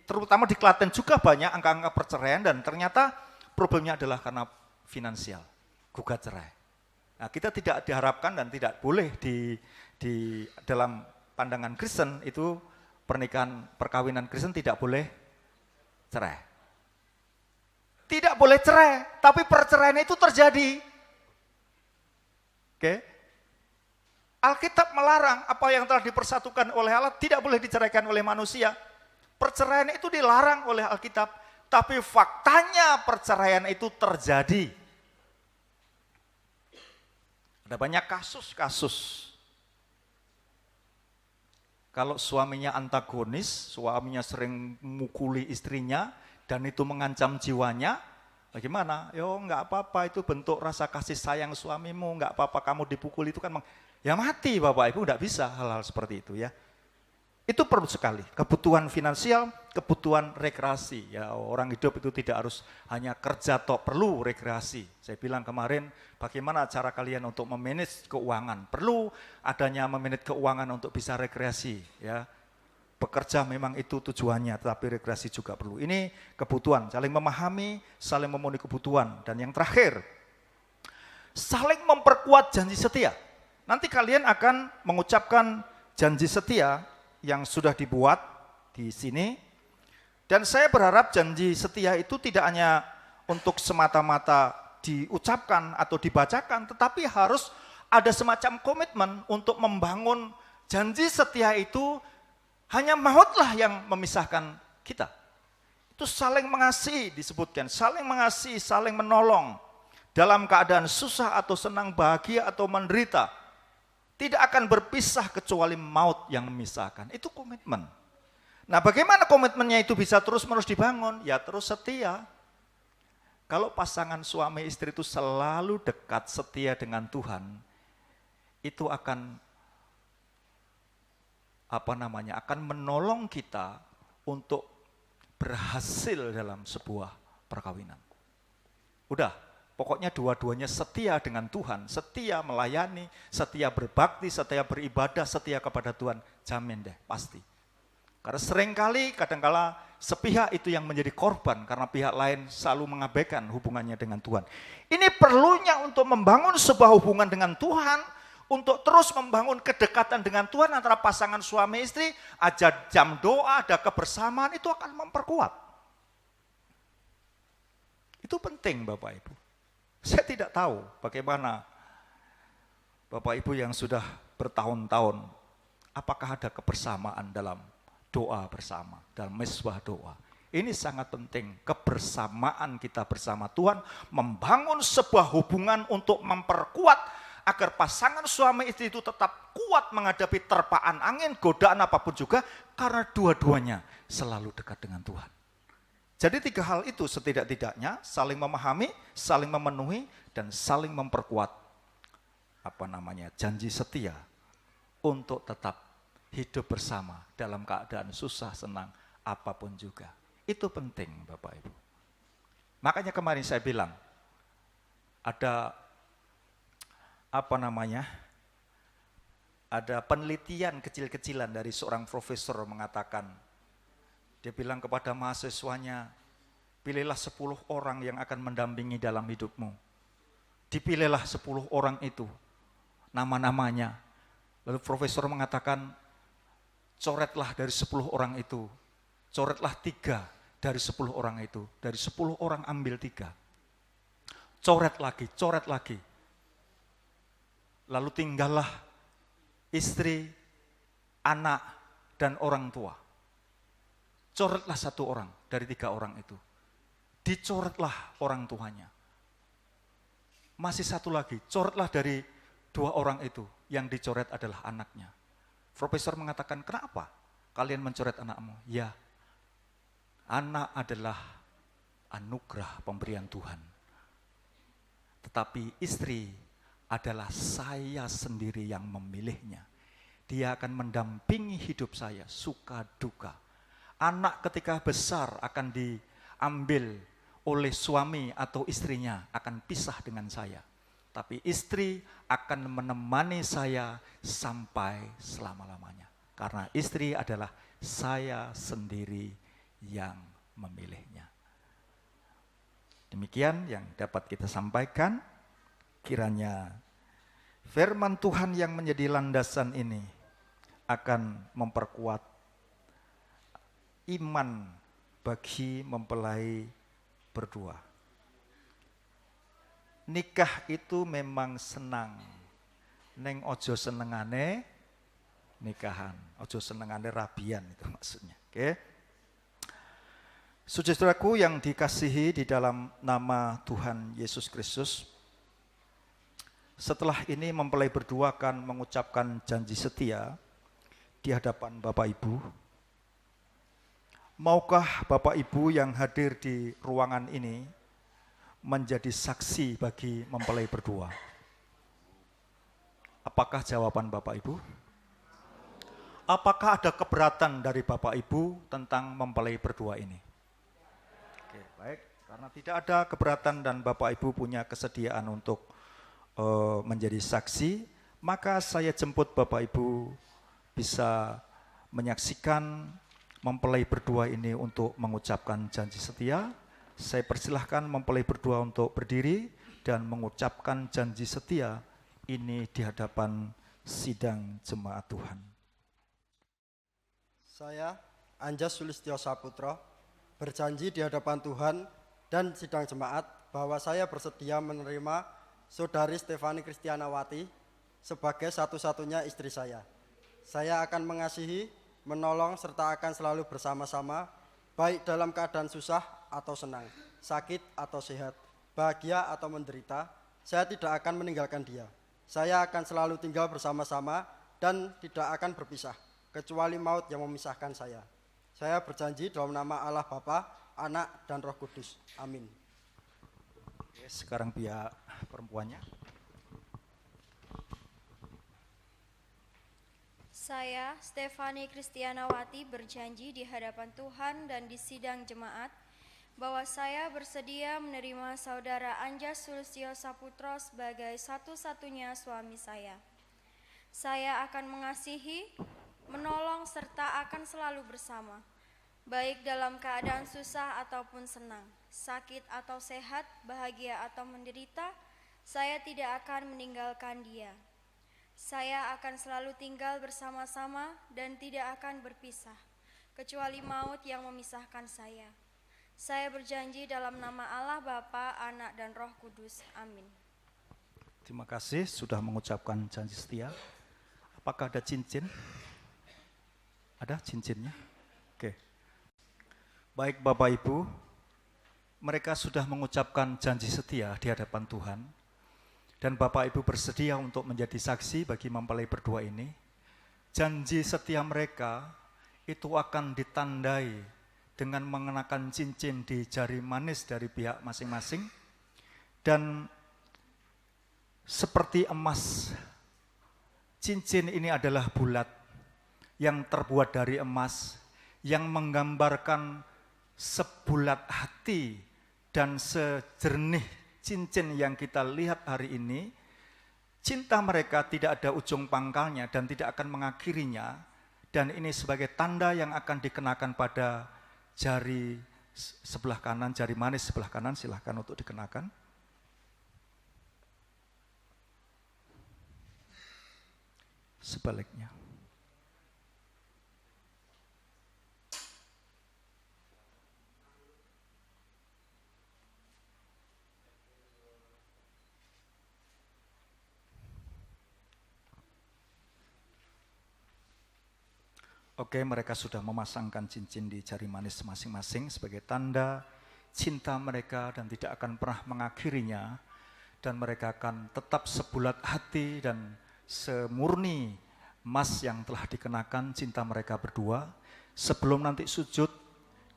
terutama di Klaten juga banyak angka-angka perceraian dan ternyata problemnya adalah karena finansial, gugat cerai. Nah, kita tidak diharapkan dan tidak boleh di dalam pandangan Kristen itu perkawinan Kristen tidak boleh cerai. Tidak boleh cerai, tapi perceraian itu terjadi. Oke. Alkitab melarang apa yang telah dipersatukan oleh Allah tidak boleh diceraikan oleh manusia. Perceraian itu dilarang oleh Alkitab, tapi faktanya perceraian itu terjadi. Ada banyak kasus-kasus. Kalau suaminya antagonis, suaminya sering memukuli istrinya, dan itu mengancam jiwanya, bagaimana? Yo, enggak apa-apa, itu bentuk rasa kasih sayang suamimu, enggak apa-apa kamu dipukuli, itu kan ya mati Bapak Ibu, enggak bisa hal-hal seperti itu ya. Itu perlu sekali, kebutuhan finansial, kebutuhan rekreasi. Ya, orang hidup itu tidak harus hanya kerja tok, perlu rekreasi. Saya bilang kemarin, bagaimana cara kalian untuk memanage keuangan? Perlu adanya memanage keuangan untuk bisa rekreasi ya. Bekerja memang itu tujuannya, tetapi rekreasi juga perlu. Ini kebutuhan, saling memahami, saling memenuhi kebutuhan. Dan yang terakhir, saling memperkuat janji setia. Nanti kalian akan mengucapkan janji setia yang sudah dibuat di sini. Dan saya berharap janji setia itu tidak hanya untuk semata-mata diucapkan atau dibacakan, tetapi harus ada semacam komitmen untuk membangun janji setia itu. Hanya mautlah yang memisahkan kita. Itu saling mengasihi disebutkan, saling mengasihi, saling menolong. Dalam keadaan susah atau senang, bahagia atau menderita. Tidak akan berpisah kecuali maut yang memisahkan. Itu komitmen. Nah, bagaimana komitmennya itu bisa terus-menerus dibangun? Ya terus setia. Kalau pasangan suami istri itu selalu dekat setia dengan Tuhan, itu akan akan menolong kita untuk berhasil dalam sebuah perkawinan. Udah, pokoknya dua-duanya setia dengan Tuhan, setia melayani, setia berbakti, setia beribadah, setia kepada Tuhan, jamin deh, pasti. Karena seringkali kadangkala sepihak itu yang menjadi korban karena pihak lain selalu mengabaikan hubungannya dengan Tuhan. Ini perlunya untuk membangun sebuah hubungan dengan Tuhan, untuk terus membangun kedekatan dengan Tuhan antara pasangan suami istri, ada jam doa, ada kebersamaan, itu akan memperkuat. Itu penting Bapak Ibu. Saya tidak tahu bagaimana Bapak Ibu yang sudah bertahun-tahun, apakah ada kebersamaan dalam doa bersama, dalam mesbah doa. Ini sangat penting, kebersamaan kita bersama Tuhan, membangun sebuah hubungan untuk memperkuat agar pasangan suami istri itu tetap kuat menghadapi terpaan angin, godaan apapun juga, karena dua-duanya selalu dekat dengan Tuhan. Jadi 3 hal itu setidak-tidaknya saling memahami, saling memenuhi, dan saling memperkuat janji setia untuk tetap hidup bersama dalam keadaan susah, senang, apapun juga. Itu penting Bapak Ibu. Makanya kemarin saya bilang, ada ada penelitian kecil-kecilan dari seorang profesor mengatakan, dia bilang kepada mahasiswanya, pilihlah 10 orang yang akan mendampingi dalam hidupmu. Dipilihlah 10 orang itu, nama-namanya. Lalu profesor mengatakan, coretlah dari 10 orang itu, coretlah 3 dari 10 orang itu, dari 10 orang ambil 3. Coret lagi. Lalu tinggallah istri, anak, dan orang tua. Coretlah 1 orang dari 3 orang itu. Dicoretlah orang tuanya. Masih 1 lagi, coretlah dari 2 orang itu. Yang dicoret adalah anaknya. Profesor mengatakan, kenapa kalian mencoret anakmu? Ya, anak adalah anugerah pemberian Tuhan. Tetapi istri adalah saya sendiri yang memilihnya. Dia akan mendampingi hidup saya, suka duka. Anak ketika besar akan diambil oleh suami atau istrinya, akan pisah dengan saya. Tapi istri akan menemani saya sampai selama-lamanya. Karena istri adalah saya sendiri yang memilihnya. Demikian yang dapat kita sampaikan. Kiranya Firman Tuhan yang menjadi landasan ini akan memperkuat iman bagi mempelai berdua. Nikah itu memang senang, neng ojo senengane nikahan, ojo senengane rabian, itu maksudnya. Oke. Saudaraku yang dikasihi di dalam nama Tuhan Yesus Kristus, setelah ini mempelai berdua akan mengucapkan janji setia di hadapan Bapak Ibu. Maukah Bapak Ibu yang hadir di ruangan ini menjadi saksi bagi mempelai berdua? Apakah jawaban Bapak Ibu? Apakah ada keberatan dari Bapak Ibu tentang mempelai berdua ini? Oke, baik. Karena tidak ada keberatan dan Bapak Ibu punya kesediaan untuk menjadi saksi, maka saya jemput Bapak Ibu bisa menyaksikan mempelai berdua ini untuk mengucapkan janji setia. Saya persilahkan mempelai berdua untuk berdiri dan mengucapkan janji setia ini di hadapan sidang jemaat Tuhan. Saya, Anjas Sulistyo Saputra, berjanji di hadapan Tuhan dan sidang jemaat bahwa saya bersedia menerima Saudari Stefani Kristianawati sebagai satu-satunya istri saya. Saya akan mengasihi, menolong, serta akan selalu bersama-sama, baik dalam keadaan susah atau senang, sakit atau sehat, bahagia atau menderita. Saya tidak akan meninggalkan dia. Saya akan selalu tinggal bersama-sama dan tidak akan berpisah, kecuali maut yang memisahkan saya. Saya berjanji dalam nama Allah Bapa, Anak, dan Roh Kudus. Amin. Oke, sekarang pihak perempuannya. Saya, Stefani Kristianawati, berjanji di hadapan Tuhan dan di sidang jemaat bahwa saya bersedia menerima Saudara Anjas Sulistyo Saputra sebagai satu-satunya suami saya. Saya akan mengasihi, menolong, serta akan selalu bersama, baik dalam keadaan susah ataupun senang, sakit atau sehat, bahagia atau menderita. Saya tidak akan meninggalkan dia. Saya akan selalu tinggal bersama-sama dan tidak akan berpisah, kecuali maut yang memisahkan saya. Saya berjanji dalam nama Allah Bapa, Anak, dan Roh Kudus. Amin. Terima kasih sudah mengucapkan janji setia. Apakah ada cincin? Ada cincinnya? Oke. Baik Bapak Ibu, mereka sudah mengucapkan janji setia di hadapan Tuhan. Dan Bapak Ibu bersedia untuk menjadi saksi bagi mempelai berdua ini. Janji setia mereka itu akan ditandai dengan mengenakan cincin di jari manis dari pihak masing-masing. Dan seperti emas, cincin ini adalah bulat yang terbuat dari emas, yang menggambarkan sebulat hati dan sejernih cincin yang kita lihat hari ini. Cinta mereka tidak ada ujung pangkalnya dan tidak akan mengakhirinya, dan ini sebagai tanda yang akan dikenakan pada jari sebelah kanan, jari manis sebelah kanan, silahkan untuk dikenakan. Sebaliknya. Oke, mereka sudah memasangkan cincin di jari manis masing-masing sebagai tanda cinta mereka dan tidak akan pernah mengakhirinya, dan mereka akan tetap sebulat hati dan semurni emas yang telah dikenakan cinta mereka berdua. Sebelum nanti sujud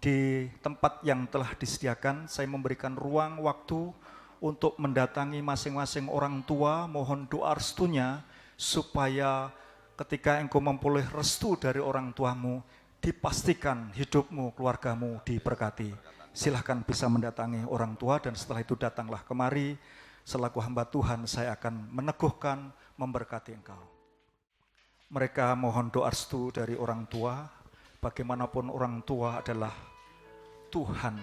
di tempat yang telah disediakan, saya memberikan ruang waktu untuk mendatangi masing-masing orang tua, mohon doa restunya supaya ketika engkau memperoleh restu dari orang tuamu, dipastikan hidupmu, keluargamu diberkati. Silahkan bisa mendatangi orang tua, dan setelah itu datanglah kemari. Selaku hamba Tuhan, saya akan meneguhkan, memberkati engkau. Mereka mohon doa restu dari orang tua. Bagaimanapun orang tua adalah Tuhan,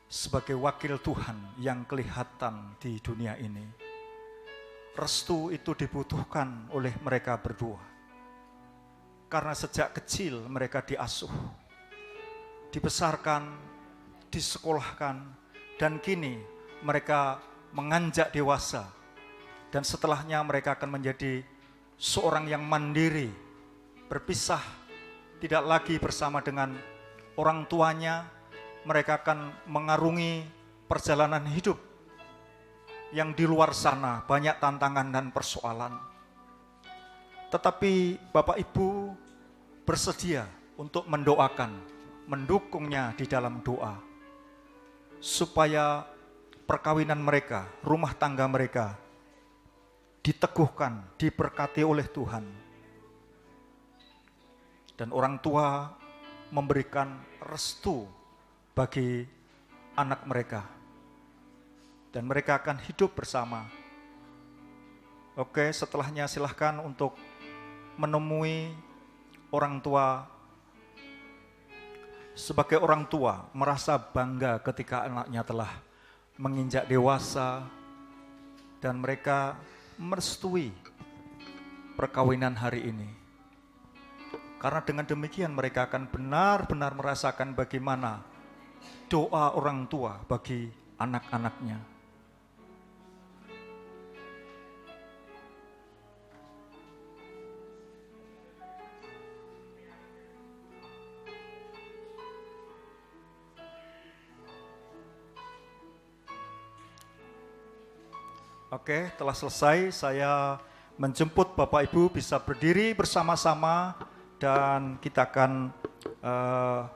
sebagai wakil Tuhan yang kelihatan di dunia ini. restu itu dibutuhkan oleh mereka berdua. Karena sejak kecil mereka diasuh, dibesarkan, disekolahkan, dan kini mereka menganjak dewasa. Dan setelahnya mereka akan menjadi seorang yang mandiri, berpisah, tidak lagi bersama dengan orang tuanya. Mereka akan mengarungi perjalanan hidup yang di luar sana banyak tantangan dan persoalan. Tetapi Bapak Ibu bersedia untuk mendoakan, mendukungnya di dalam doa, supaya perkawinan mereka, rumah tangga mereka diteguhkan, diberkati oleh Tuhan. Dan orang tua memberikan restu bagi anak mereka. Dan mereka akan hidup bersama. Oke, setelahnya silahkan untuk menemui orang tua. Sebagai orang tua merasa bangga ketika anaknya telah menginjak dewasa dan mereka merestui perkawinan hari ini. Karena dengan demikian mereka akan benar-benar merasakan bagaimana doa orang tua bagi anak-anaknya. Oke, telah selesai. Saya menjemput Bapak Ibu bisa berdiri bersama-sama dan kita akan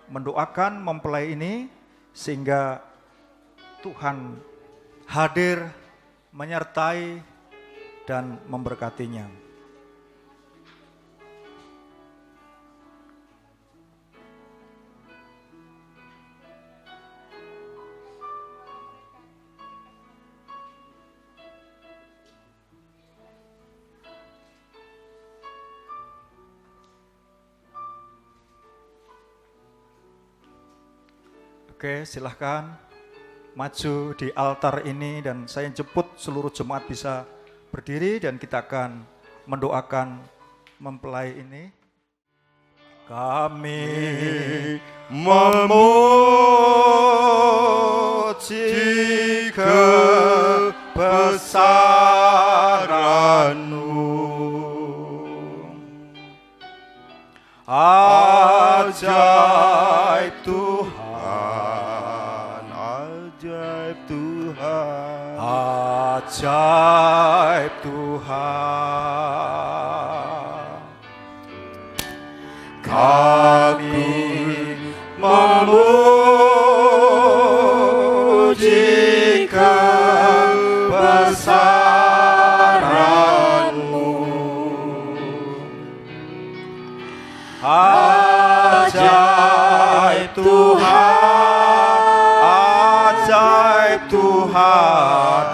mendoakan mempelai ini sehingga Tuhan hadir, menyertai dan memberkatinya. Oke, silahkan maju di altar ini dan saya jemput seluruh jemaat bisa berdiri dan kita akan mendoakan mempelai ini. Kami memuji kebesaran-Mu, ajaib Tuhan. Ajaib Tuhan, kami memuji kebesaran-Mu, ajaib Tuhan, ajaib Tuhan,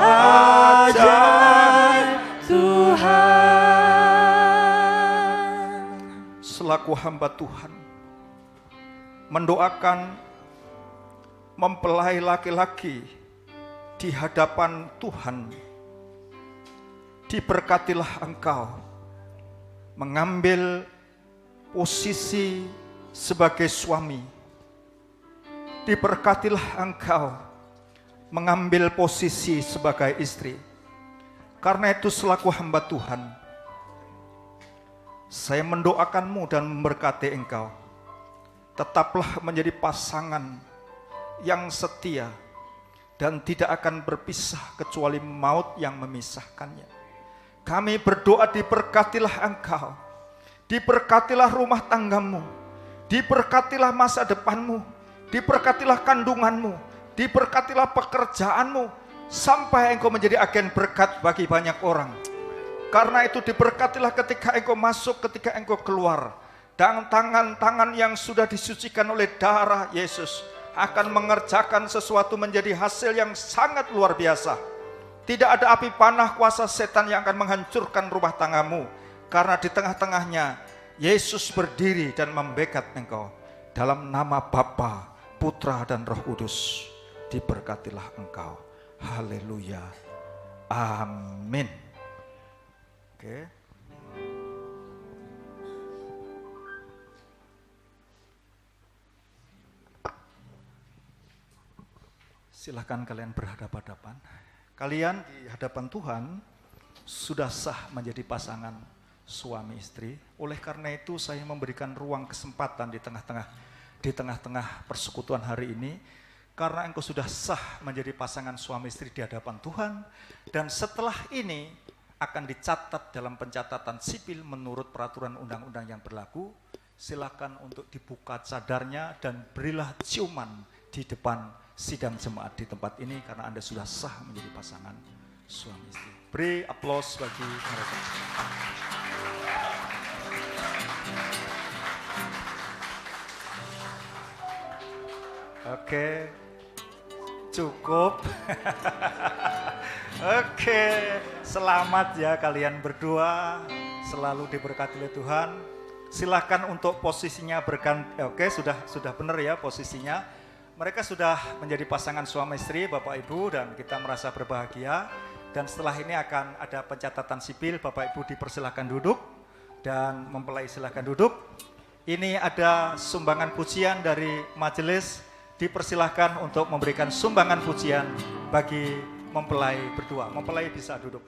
ajaib Tuhan. Selaku hamba Tuhan mendoakan mempelai laki-laki di hadapan Tuhan, diberkatilah engkau mengambil posisi sebagai suami, diberkatilah engkau mengambil posisi sebagai istri. Karena itu selaku hamba Tuhan, saya mendoakanmu dan memberkati engkau. Tetaplah menjadi pasangan yang setia dan tidak akan berpisah kecuali maut yang memisahkannya. Kami berdoa diberkatilah engkau, diberkatilah rumah tanggamu, diberkatilah masa depanmu, diberkatilah kandunganmu, diberkatilah pekerjaanmu, sampai engkau menjadi agen berkat bagi banyak orang. Karena itu diberkatilah ketika engkau masuk, ketika engkau keluar. Dan tangan-tangan yang sudah disucikan oleh darah Yesus akan mengerjakan sesuatu menjadi hasil yang sangat luar biasa. Tidak ada api panah kuasa setan yang akan menghancurkan rumah tanggamu. Karena di tengah-tengahnya Yesus berdiri dan membekat engkau. Dalam nama Bapa, Putra dan Roh Kudus, diberkatilah engkau. Haleluya. Amin. Oke. Silahkan kalian berhadapan-hadapan. Kalian di hadapan Tuhan sudah sah menjadi pasangan suami istri. Oleh karena itu saya memberikan ruang kesempatan di tengah-tengah persekutuan hari ini, karena engkau sudah sah menjadi pasangan suami istri di hadapan Tuhan, dan setelah ini akan dicatat dalam pencatatan sipil menurut peraturan undang-undang yang berlaku. Silakan untuk dibuka cadarnya dan berilah ciuman di depan sidang jemaat di tempat ini, karena Anda sudah sah menjadi pasangan suami istri. Beri aplaus bagi mereka. Oke, cukup. Oke, selamat ya kalian berdua, selalu diberkati oleh Tuhan. Silakan untuk posisinya berganti. Oke, sudah benar ya posisinya. Mereka sudah menjadi pasangan suami istri, Bapak Ibu, dan kita merasa berbahagia. Dan setelah ini akan ada pencatatan sipil. Bapak Ibu dipersilakan duduk, dan mempelai silakan duduk. Ini ada sumbangan pujian dari majelis. Dipersilahkan untuk memberikan sumbangan pujian bagi mempelai berdua. Mempelai bisa duduk.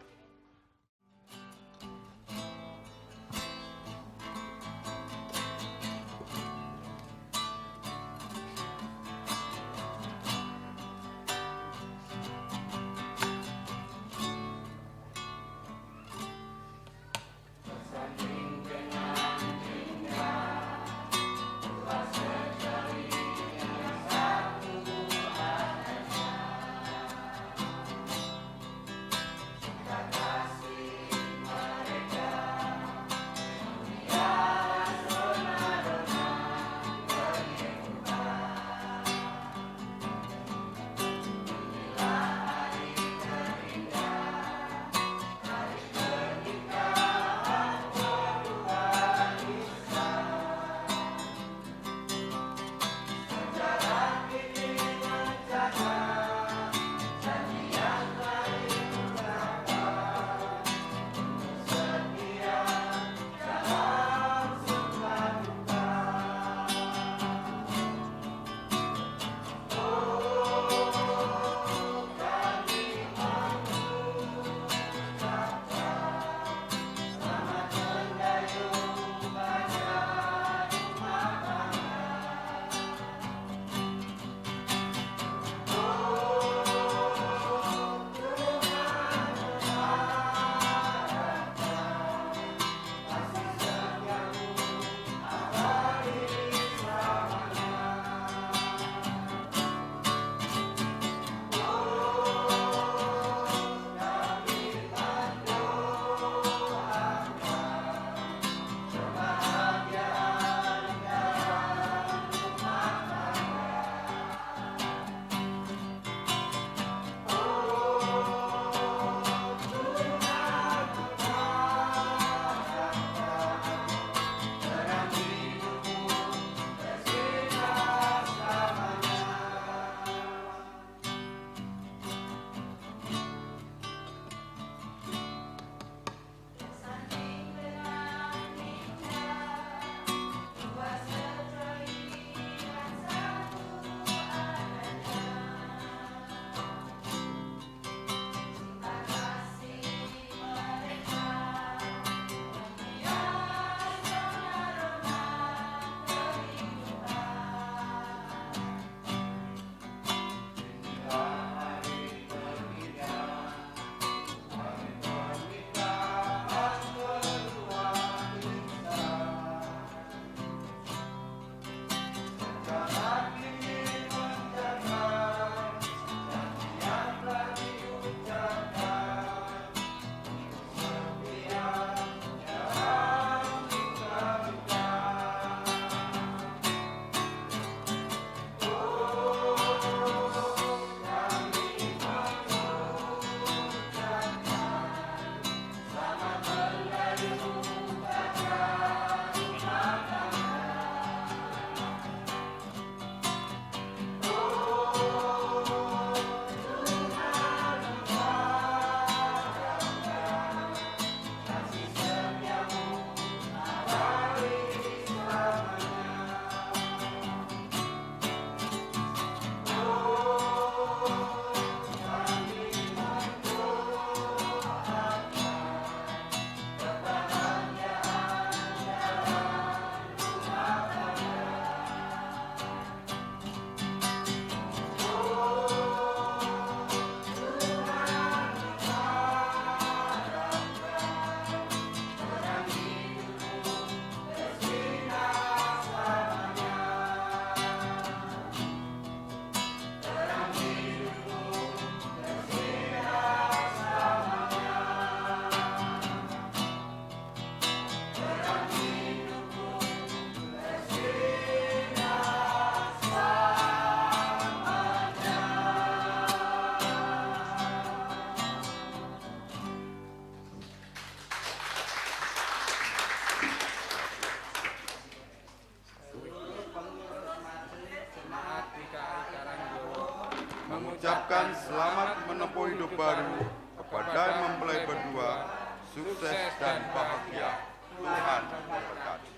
mengucapkan selamat menempuh hidup baru kepada mempelai berdua, sukses dan bahagia. Tuhan memberkati.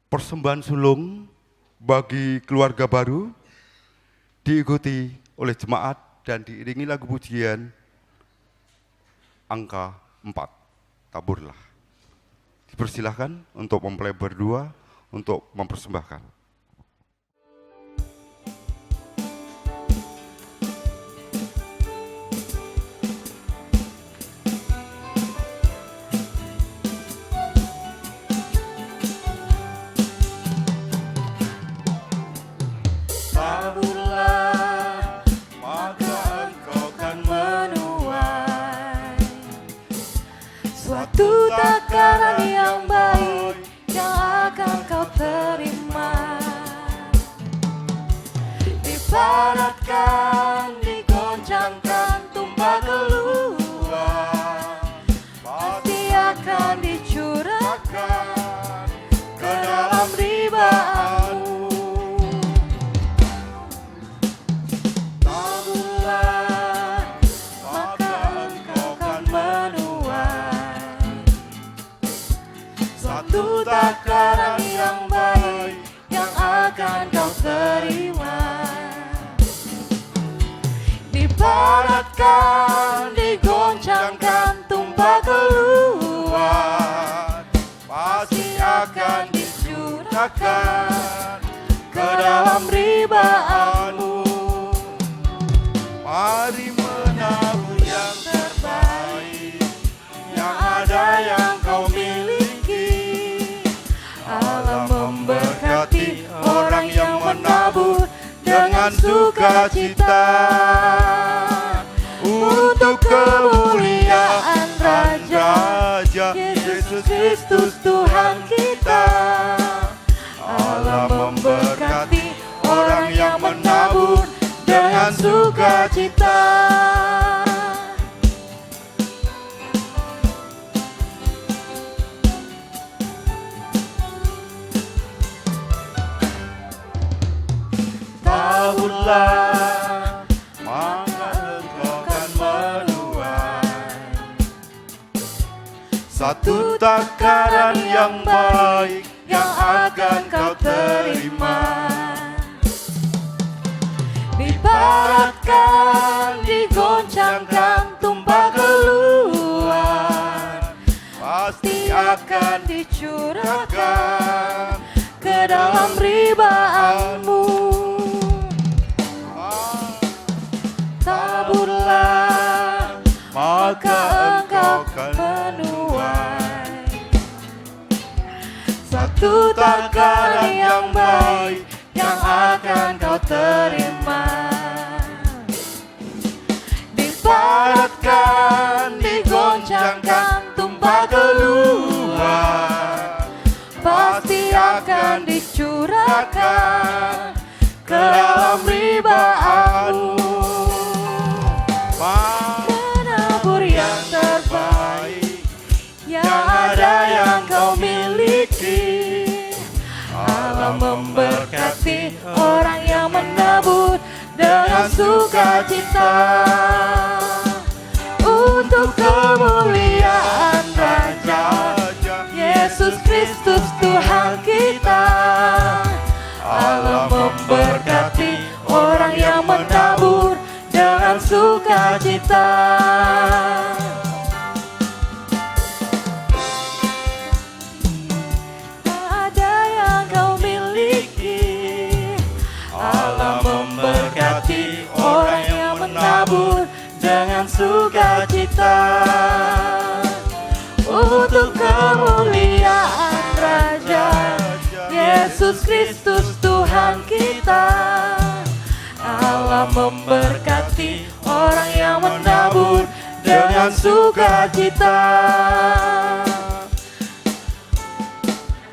Persembahan sulung bagi keluarga baru diikuti oleh jemaat dan diiringi lagu pujian angka 4, Taburlah. Dipersilahkan untuk mempelai berdua untuk mempersembahkan. Suatu takaran yang baik yang akan kau terima, dipadatkan, digoncangkan, tumpah keluar, pasti akan dicurahkan ke dalam ribaanmu. Taburlah, maka engkau akan menuai satu takaran yang baik yang akan kau terima, dipadatkan, digoncangkan, tumpah keluar, pasti akan dicurahkan ke dalam ribaanmu. Mari menabur yang terbaik, yang ada yang kau miliki. Allah memberkati orang yang menabur dengan sukacita untuk kemuliaan Raja Yesus Kristus Tuhan kita. Allah memberkati orang yang menabur dengan sukacita. Taburlah, maka engkau akan menuai satu takaran yang baik yang akan kau terima, dipadatkan, digoncangkan, tumpah keluar, pasti akan dicurahkan ke dalam ribaanmu. Taburlah, maka engkau akan menuai satu takaran yang baik yang akan kau terima, dipadatkan, digoncangkan, tumpah keluar, pasti akan dicurahkan ke dalam ribaanmu. Menabur yang terbaik yang ada yang kau miliki. Allah memberkati orang yang menabur dengan sukacita untuk kemuliaan Raja Yesus Kristus Tuhan kita. Allah memberkati orang yang menabur dengan sukacita. Ada yang kau miliki. Allah memberkati orang yang menabur dengan sukacita untuk kemuliaan Raja Yesus Yesus Kristus Tuhan kita. Allah memberkati orang yang menabur dengan sukacita.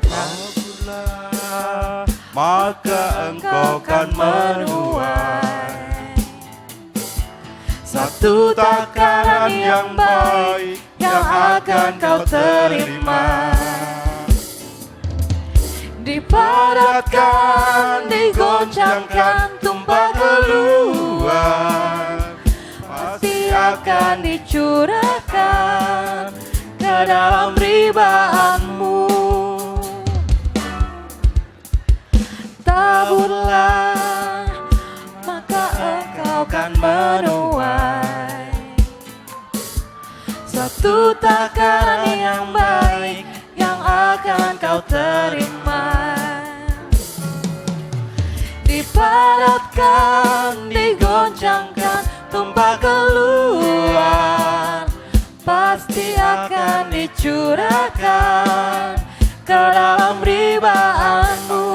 Taburlah, maka engkau kan menuai satu takaran yang baik yang akan kau terima. Dipadatkan, digoncangkan, tumpah keluar, pasti akan dicurahkan ke dalam ribaanmu. Taburlah, maka engkau kan menuai satu takaran yang baik yang akan kau terima. Dipadatkan, digoncangkan, tumpah keluar, pasti akan dicurahkan ke dalam ribaanmu.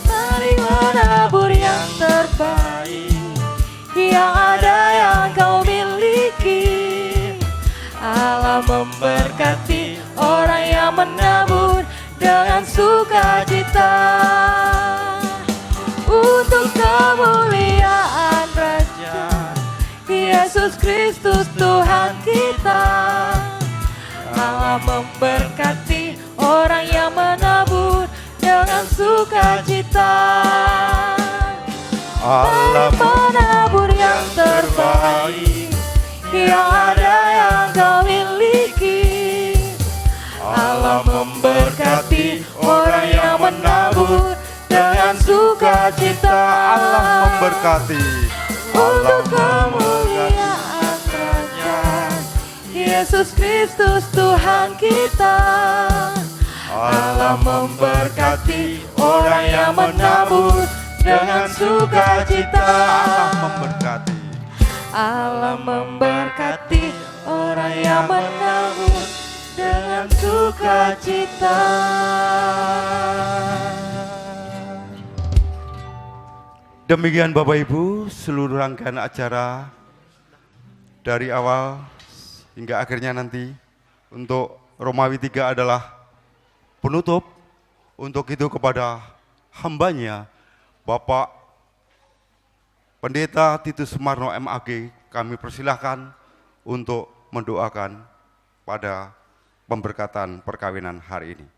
Mari menabur yang terbaik, yang ada yang kau miliki. Allah memberkati orang yang menabur dengan sukacita untuk kemuliaan Raja Yesus Kristus Tuhan kita. Allah memberkati orang yang menabur dengan sukacita. Allah menabur yang terbaik, yang ada yang kau miliki. Allah memberkati orang yang menabur dengan sukacita. Allah memberkati. Untuk kemuliaan Raja Yesus Kristus Tuhan kita. Allah memberkati orang yang menabur dengan sukacita. Allah memberkati. Allah memberkati orang yang menabur dengan sukacita. Demikian Bapak Ibu, seluruh rangkaian acara dari awal hingga akhirnya nanti untuk Romawi 3 adalah penutup. Untuk itu kepada hambanya Bapak Pendeta Titus Sumarno MAG kami persilahkan untuk mendoakan pada pemberkatan perkawinan hari ini.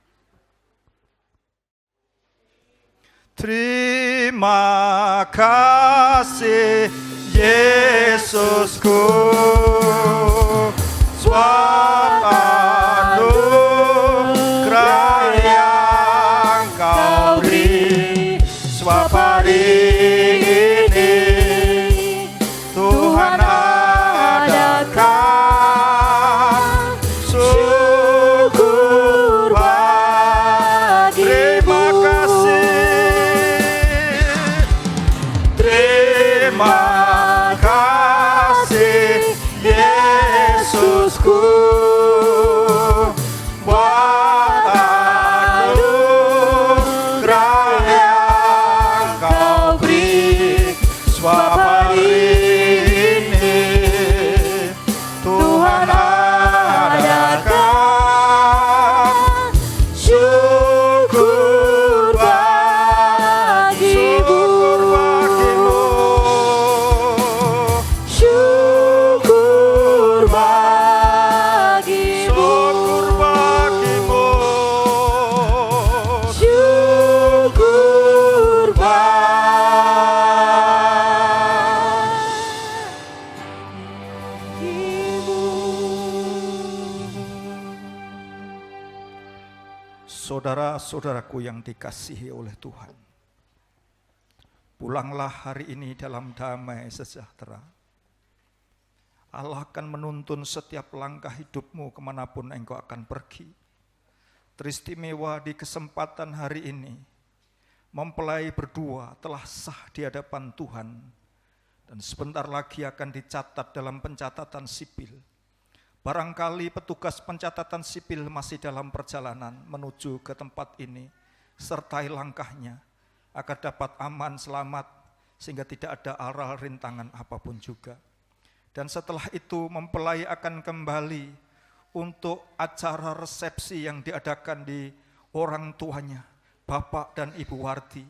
Terima kasih Yesusku, sebab anugerah yang kau beri, sebab hari ini Tuhan adakan syukur bagimu. Terima kasih Yesusku, buat anugerah yang kau beri, sebab hari ini Tuhan adakan syukur bagimu. Syukur bagimu. Syukur bagimu. Saudara-saudaraku yang dikasihi oleh Tuhan, pulanglah hari ini dalam damai sejahtera. Allah akan menuntun setiap langkah hidupmu kemanapun engkau akan pergi. Teristimewa di kesempatan hari ini, mempelai berdua telah sah di hadapan Tuhan, dan sebentar lagi akan dicatat dalam pencatatan sipil. Barangkali petugas pencatatan sipil masih dalam perjalanan menuju ke tempat ini, sertai langkahnya, agar dapat aman, selamat, sehingga tidak ada aral rintangan apapun juga. Dan setelah itu mempelai akan kembali untuk acara resepsi yang diadakan di orang tuanya, Bapak dan Ibu Warti.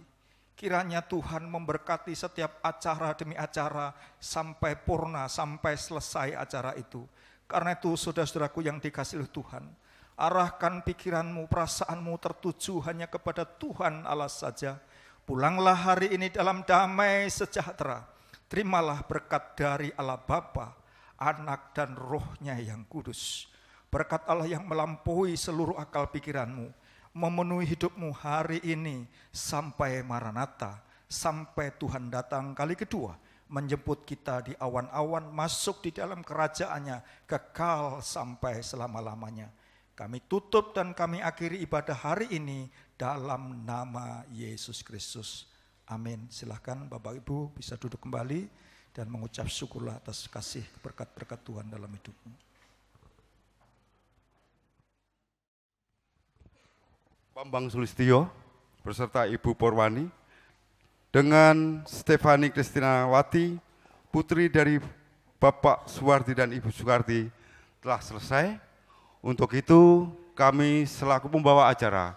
Kiranya Tuhan memberkati setiap acara demi acara sampai purna, sampai selesai acara itu. Karena itu saudara-saudaraku yang dikasihi Tuhan, arahkan pikiranmu, perasaanmu tertuju hanya kepada Tuhan Allah saja. Pulanglah hari ini dalam damai sejahtera. Terimalah berkat dari Allah Bapa, Anak dan Roh-Nya yang kudus. Berkat Allah yang melampaui seluruh akal pikiranmu, memenuhi hidupmu hari ini sampai Maranatha, sampai Tuhan datang kali kedua, menjemput kita di awan-awan masuk di dalam kerajaannya, kekal sampai selama-lamanya. Kami tutup dan kami akhiri ibadah hari ini dalam nama Yesus Kristus. Amin. Silahkan Bapak Ibu bisa duduk kembali dan mengucap syukurlah atas kasih berkat-berkat Tuhan dalam hidupmu. Bambang Sulistyo beserta Ibu Porwani dengan Stefani Kristinawati, putri dari Bapak Suwardi dan Ibu Sukarti telah selesai. Untuk itu kami selaku pembawa acara,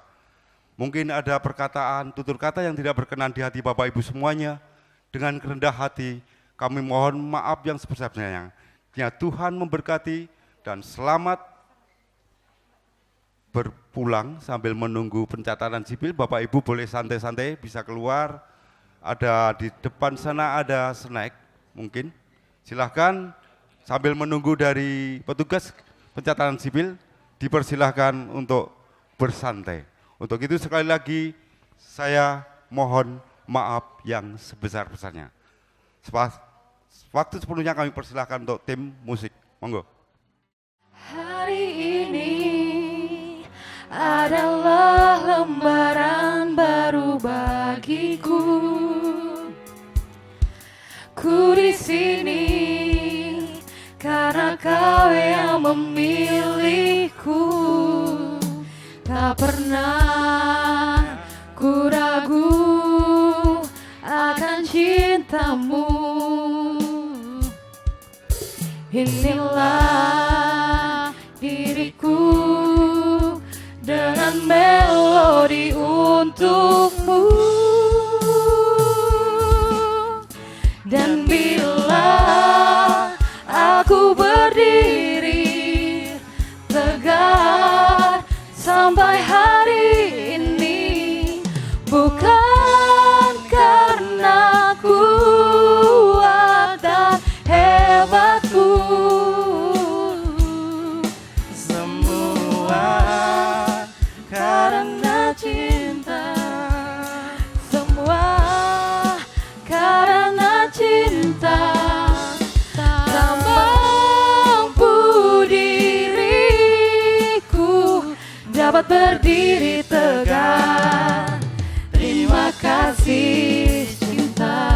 mungkin ada perkataan, tutur kata yang tidak berkenan di hati Bapak Ibu semuanya. Dengan kerendah hati kami mohon maaf yang sebesar-besarnya. Kiranya Tuhan memberkati dan selamat berpulang sambil menunggu pencatatan sipil. Bapak Ibu boleh santai-santai, bisa keluar. Ada di depan sana ada snack mungkin. Silahkan sambil menunggu dari petugas pencatatan sipil, dipersilahkan untuk bersantai. Untuk itu sekali lagi saya mohon maaf yang sebesar-besarnya. Waktu sepenuhnya kami persilahkan untuk tim musik. Monggo. Hari ini adalah lembaran baru bagiku. Ku di sini karena Kau yang memilihku. Tak pernah ku ragu akan cintamu. Inilah diriku dengan melodi untukmu. Dan bila aku berdiri tegak sampai hari ini, bukan karena kuat dan hebatku, semua karena cinta, semua karena cinta. Tak mampu diriku dapat berdiri tegak. Terima kasih cinta.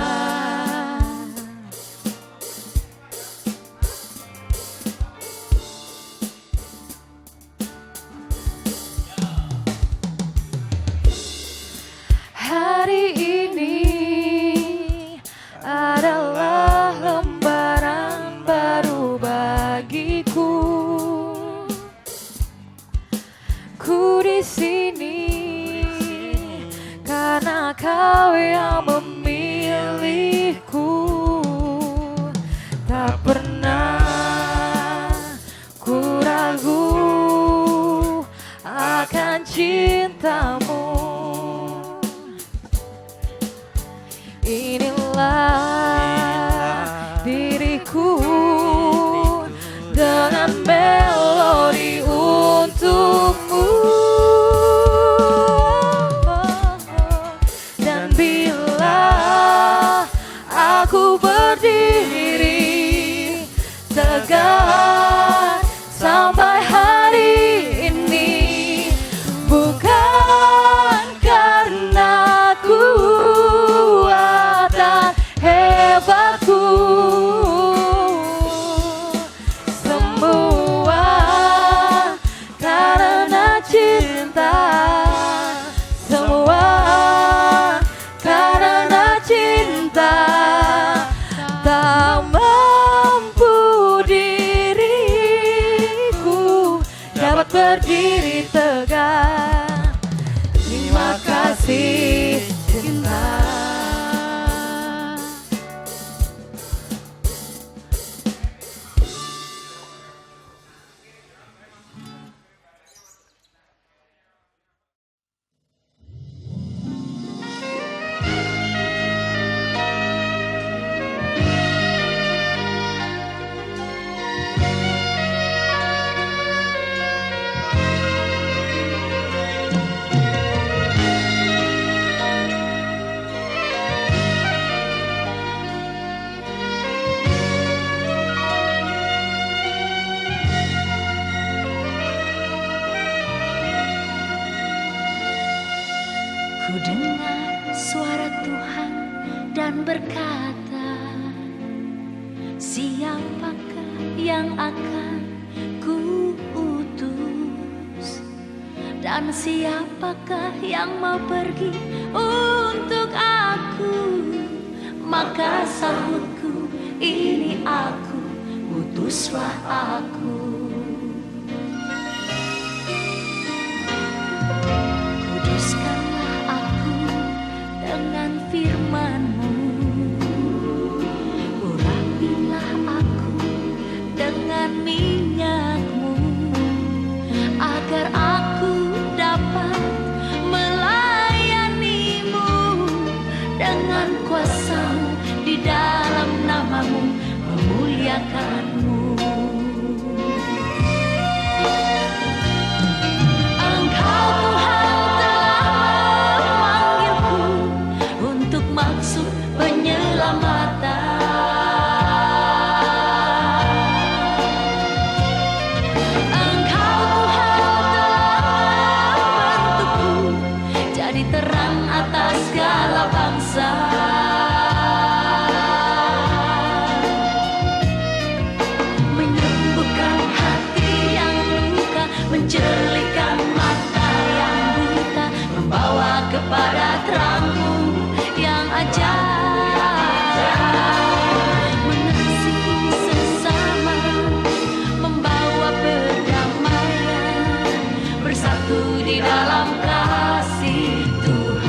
Hari ini adalah lembaran baru bagiku. Ku di sini karena Kau yang memilihku. Tak pernah ku ragu akan cintamu. Inilah diriku dengan melodi untukmu. Dan bila aku berdiri tegak sampai hari ini, bukan karena kuat dan hebatku, semua karena cinta, semua Ku dengar suara Tuhan dan berkata, siapakah yang akan ku utus, dan siapakah yang mau pergi untuk aku? Maka sahutku, ini aku, utuslah aku. Kuduskanlah aku dengan firman-Mu, urapilah aku dengan minyak-Mu, agar aku dapat melayani-Mu dengan kuasa-Mu, di dalam nama-Mu memuliakan-Mu. Engkau Tuhan telah memanggilku untuk maksud penyelamatan. Engkau Tuhan telah membentukku jadi terang atas segala bangsa. Menyembuhkan hati yang luka, mencerahkan mata yang buta, membawa kepada terang-Mu yang ajaib. Mengasihi sesama, membawa perdamaian, bersatu di dalam kasih Tuhan.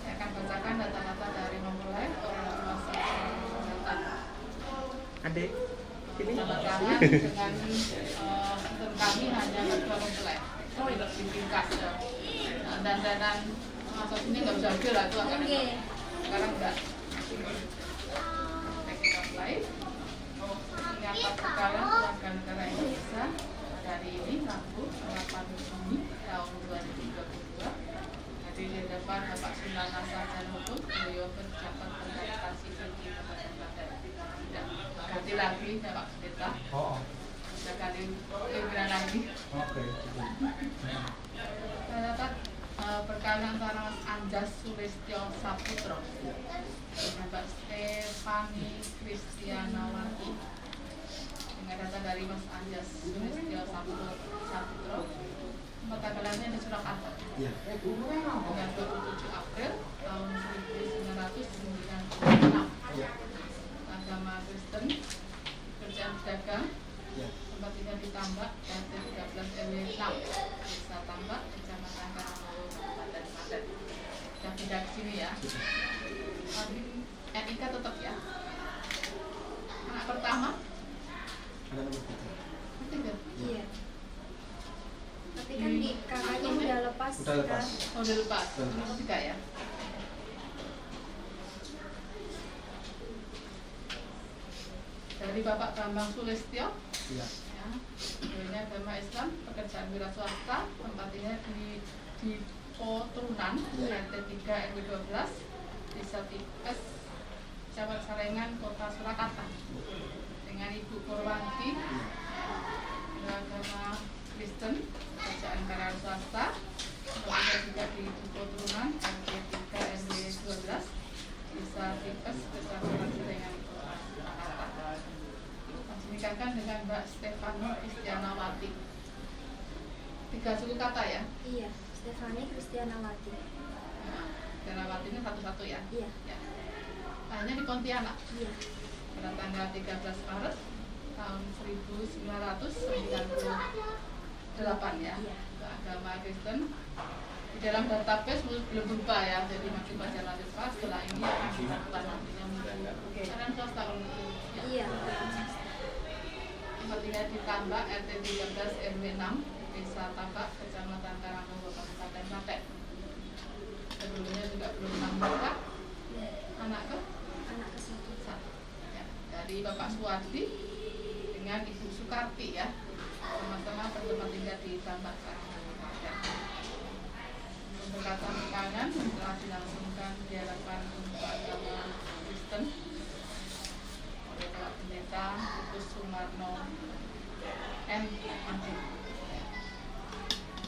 Saya akan bacakan data-data dari memulai Adik, sini. tanda tangan dengan sistem kami hanya berdua mempelai. Tidak dipingkas ya. Dan masuk sini nggak bisa ambil lah itu akan sekarang enggak. Kita mulai. Menyapa sekalian warga negara Indonesia hari ini Rabu 8 Juni tahun 2022. Hadir di depan Bapak Sunana Sarjana Hukum, beliau berjabat berkasih tinggi Kabupaten Klaten. Ganti lagi ya Pak Pendeta. Sudah ganti pimpinan lagi. Oke. Saya dapat perkawinan antara Mas Anjas Sulistyo Saputro dengan Mbak Stefani Kristianawati. Dengan data dari Mas Anjas Sulistyo Saputro, nomor tanggalannya di Surakarta. Dengan 27 April tahun 1996. Agama Kristen, kerjaan pedagang, tempat tinggal di Tambak, RT 13 RW 6, Desa Tambak, Kecamatan Karangolo, Kabupaten Klaten. Sudah pindah ke sini ya. NIK tetap ya. Anak pertama, ketiga. Iya. Tapi kan di kakaknya udah lepas. Udah lepas. Kan? Oh, udah lepas. Nomor ketiga ya. Dari Bapak Bambang Sulistyo. Iya. Ya, beliaunya agama Islam, pekerjaan wira swasta, tempatnya di Potrunan, RT 3 RW 12, Desa Tipes, Kecamatan Sarengan, Kota Surakarta. Dengan Ibu Purwanti, beragama Kristen, pekerjaan karyawan swasta, tempatnya juga di Potrunan, RT 3 RW 12, Desa Tipes, Kecamatan Sarengan, Kota Surakarta. Menikahkan dengan Mbak Stefani Kristianawati. 3 suku kata ya? Iya, Stefani Kristianawati. Kristianawati ini satu-satu ya? Iya. Ya. Hanya di Pontianak. Iya. Pada tanggal 13 Maret tahun 1998 ya. Iya. Agama Kristen. Di dalam database belum berubah ya, jadi masih baca lanjut pas. Setelah ini bukan nantinya karena swasta kalau itu. Ya. Iya. Tempat di Tambak, RT 13 RW 6, Desa Tambak, Kecamatan Karangolo, Kabupaten Klaten. Sebelumnya juga belum nambah anak ke? Anak ke-1. Ya. Dari Bapak Suwardi dengan Ibu Sukarti ya. sama-sama bertempat tinggal di Tambak Sarang Kabupaten. Pemberkatan undangan telah dilangsungkan di hadapan agama Kristen oleh Bapak Pendeta Kudus Sumarno M.Md.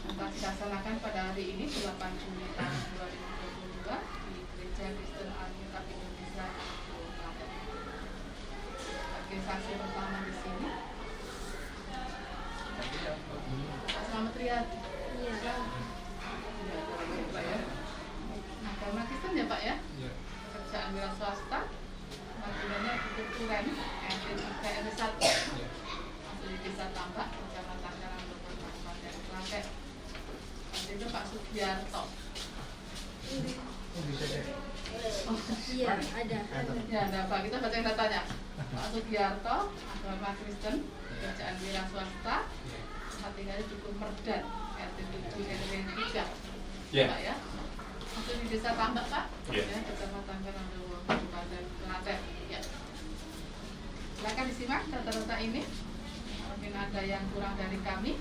Telah dilaksanakan pada hari ini 8 Juni tahun 2022 di Gereja Kristen Alkitab Indonesia Kabupaten. Sebagai saksi pertama di sini, Pak Selamat Riyadi. Iya. Pak ya. Nah, karena Kristen ya Pak ya. Pekerjaan wira swasta, panggilannya ikut Turen, RT1, masuk di Desa Tambak, Kecamatan Karangtengah, Kabupaten Klaten. Itu Pak Sugiarto. Iya, ada. Ya, ada Pak. Kita baca yang datanya. Pak Sugiarto, agama Kristen, pekerjaan wira swasta, tempat tinggalnya Dukuh Merdan, RT 7 RW 3. Pak ya. Masuk di Desa Tambak Pak. Ya, Kecamatan Karangtengah, Kabupaten Klaten. Ya. Silakan disimak data-data ini. Mungkin ada yang kurang dari kami.